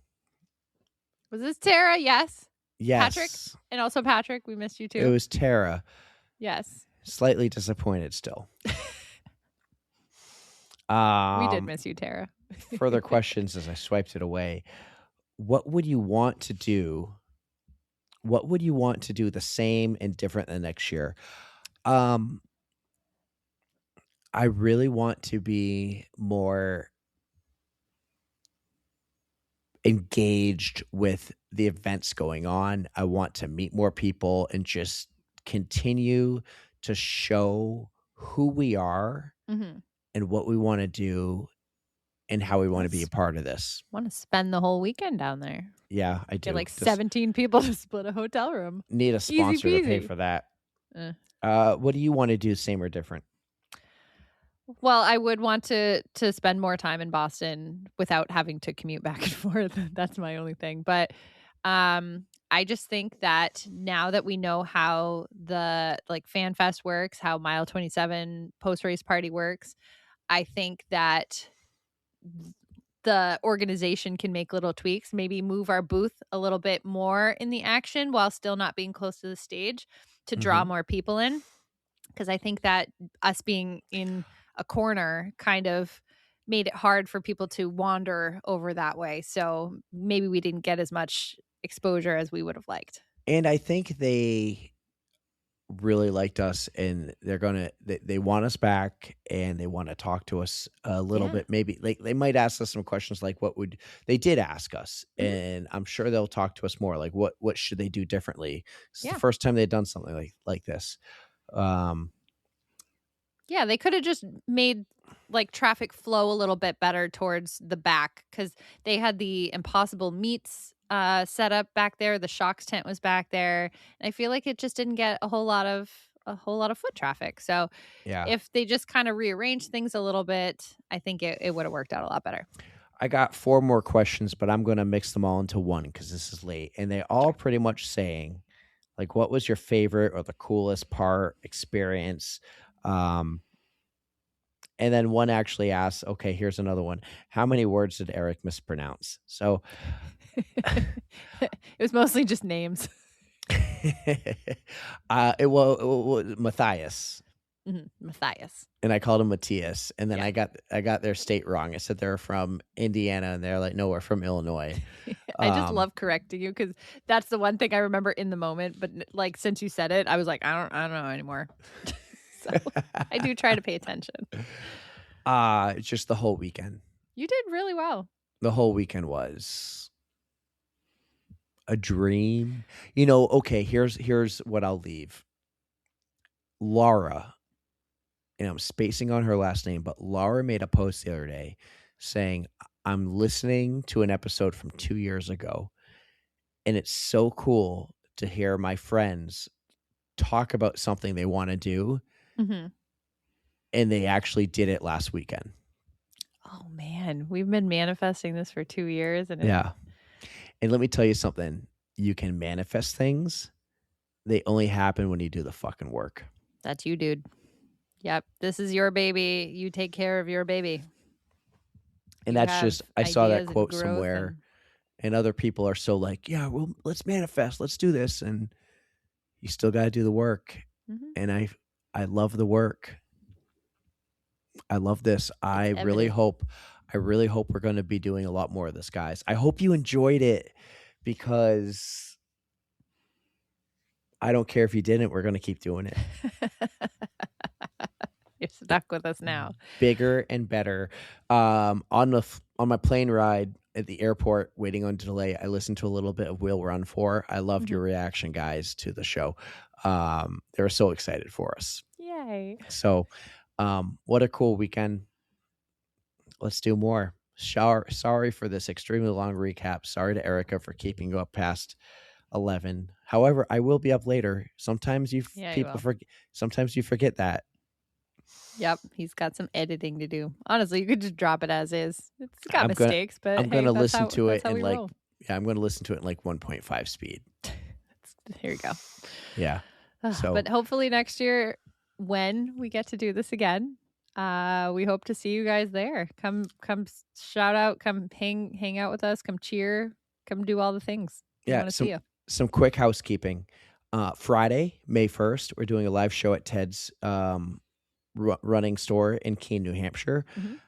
Was this Tara? Yes. Yes. Patrick? And also Patrick, we missed you too. It was Tara. Yes. Slightly disappointed still. We did miss you, Tara. Further questions as I swiped it away. What would you want to do? What would you want to do the same and different than next year? I really want to be more engaged with the events going on. I want to meet more people and just continue to show who we are and what we want to do and how we want to be a part of this. Want to spend the whole weekend down there. Yeah, I do. Get like 17 people to split a hotel room. Need a sponsor to pay for that. What do you want to do, same or different? Well, I would want to spend more time in Boston without having to commute back and forth. That's my only thing. But I just think that now that we know how the like Fan Fest works, how Mile 27 post-race party works, I think that the organization can make little tweaks, maybe move our booth a little bit more in the action while still not being close to the stage to draw more people in. Because I think that us being in a corner kind of made it hard for people to wander over that way. So maybe we didn't get as much exposure as we would have liked. And I think they really liked us, and they want us back, and they want to talk to us a little bit. Maybe like they might ask us some questions like they did ask us, and I'm sure they'll talk to us more like what should they do differently. It's the first time they've done something like this. Yeah, they could have just made like traffic flow a little bit better towards the back, because they had the Impossible Meats set up back there. The Shocks tent was back there. And I feel like it just didn't get a whole lot of foot traffic. So if they just kind of rearranged things a little bit, I think it would have worked out a lot better. I got 4 more questions, but I'm going to mix them all into one because this is late. And they all pretty much saying, like, what was your favorite or the coolest part, experience? And then one actually asks, okay, here's another one. How many words did Eric mispronounce? So it was mostly just names. it was Matthias. Matthias. And I called him Matthias. And then I got their state wrong. I said they're from Indiana, and they're like, no, we're from Illinois. I just love correcting you because that's the one thing I remember in the moment. But like since you said it, I was like, I don't know anymore. So I do try to pay attention. Just the whole weekend. You did really well. The whole weekend was a dream. You know, okay, here's what I'll leave. Laura, and I'm spacing on her last name, but Laura made a post the other day saying, I'm listening to an episode from 2 years ago, and it's so cool to hear my friends talk about something they want to do. And they actually did it last weekend. Oh man, we've been manifesting this for 2 years. And and let me tell you something. You can manifest things. They only happen when you do the fucking work. That's you, dude. Yep. This is your baby. You take care of your baby. And that's just, I saw that quote somewhere, and other people are so like, yeah, well, let's manifest. Let's do this. And you still got to do the work. And I love the work. I love this. I really hope we're going to be doing a lot more of this, guys. I hope you enjoyed it, because I don't care if you didn't. We're going to keep doing it. You're stuck with us now. Bigger and better. On my plane ride at the airport, waiting on delay, I listened to a little bit of Wheel Run 4. I loved your reaction, guys, to the show. They were so excited for us. Yay. So what a cool weekend. Let's do more. Sorry for this extremely long recap. Sorry to Erica for keeping you up past 11. However, I will be up later. Sometimes Sometimes you forget that. Yep, he's got some editing to do. Honestly, you could just drop it as is. It's got I'm mistakes, but I'm gonna listen to that's it how in we like roll. I'm gonna listen to it in like 1.5 speed. Here you go. Yeah. So, but hopefully next year, when we get to do this again, we hope to see you guys there. Come shout out, come hang out with us, come cheer, come do all the things. We want to see you. Some quick housekeeping. Friday, May 1st, we're doing a live show at Ted's running store in Keene, New Hampshire. Mhm.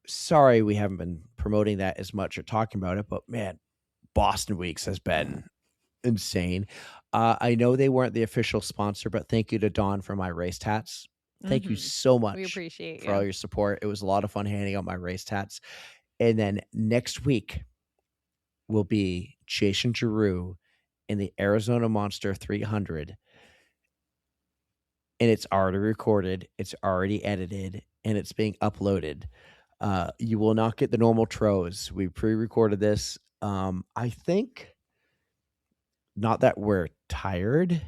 Sorry we haven't been promoting that as much or talking about it, but man, Boston Weeks has been insane. I know they weren't the official sponsor, but thank you to Dawn for my race tats. Thank you so much. We appreciate for all your support. It was a lot of fun handing out my race tats. And then next week will be Jason Giroux in the Arizona Monster 300. And it's already recorded, it's already edited, and it's being uploaded. You will not get the normal tros. We pre-recorded this. I think not that we're tired,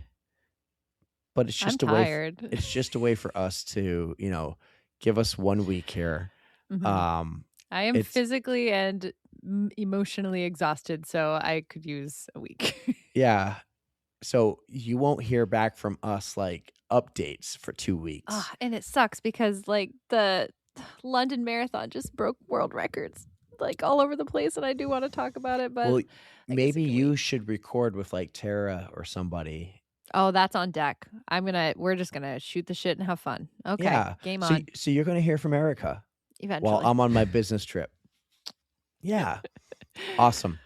but it's just it's just a way for us to, give us 1 week here. I am physically and emotionally exhausted, so I could use a week. Yeah. So you won't hear back from us like updates for 2 weeks. And it sucks because like the London Marathon just broke world records like all over the place, and I do want to talk about it, but maybe you should record with like Tara or somebody. Oh, that's on deck. We're just gonna shoot the shit and have fun. Okay. Yeah. Game on. So you're gonna hear from Erica eventually while I'm on my business trip. Yeah. Awesome.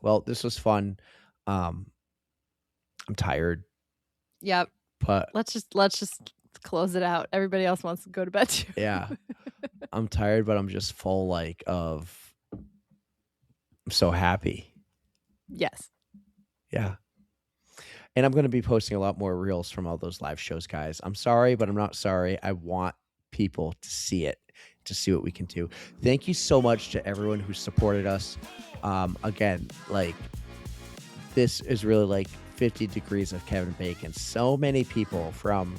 Well, this was fun. I'm tired. Yep. But let's just close it out. Everybody else wants to go to bed too. Yeah. I'm tired, but I'm just full I'm so happy. Yes. Yeah. And I'm going to be posting a lot more reels from all those live shows, guys. I'm sorry, but I'm not sorry. I want people to see it, to see what we can do. Thank you so much to everyone who supported us. Again, this is really 50 degrees of Kevin Bacon. So many people, from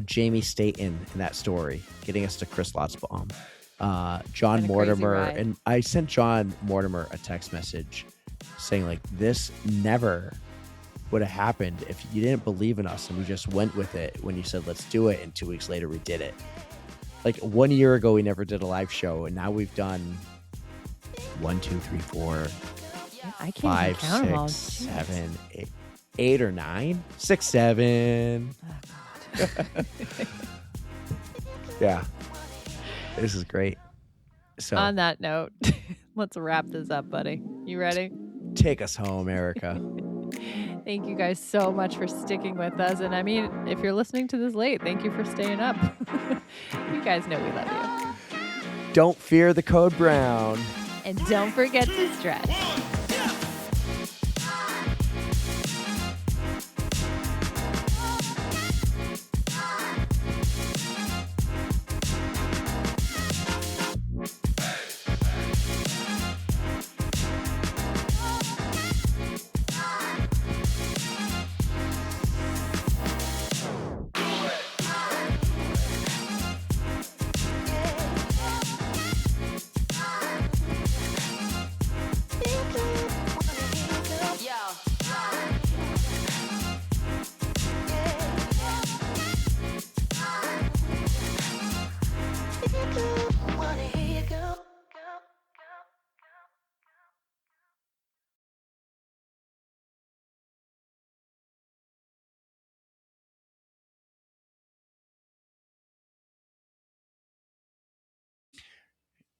Jamie Staten in that story, getting us to Chris Lotzbaum, John Mortimer. And I sent John Mortimer a text message saying this never would have happened if you didn't believe in us and we just went with it when you said let's do it, and 2 weeks later we did it. 1 year ago we never did a live show, and now we've done 1, 2, 3, 4, I can't 5, count 6, them all. 7, 8 or 9, 6, 7. Oh, yeah, this is great. So on that note, let's wrap this up, buddy. You ready? Take us home, Erica. Thank you guys so much for sticking with us. And I mean, if you're listening to this late, thank you for staying up. You guys know we love you. Don't fear the code brown. And don't forget to stretch.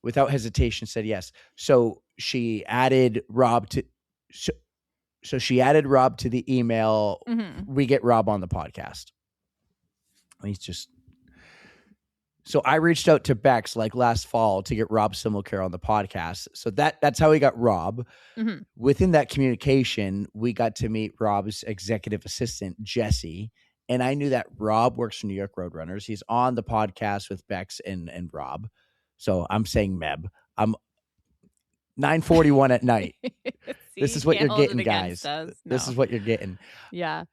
Without hesitation said yes. So she added Rob to the email. Mm-hmm. We get Rob on the podcast. So I reached out to Bex last fall to get Rob Simulcare on the podcast. So that's how we got Rob. Mm-hmm. Within that communication, we got to meet Rob's executive assistant, Jesse. And I knew that Rob works for New York Roadrunners. He's on the podcast with Bex and Rob. So I'm saying Meb. I'm 9:41 at night. See, this is what you're getting, guys. No. This is what you're getting. Yeah.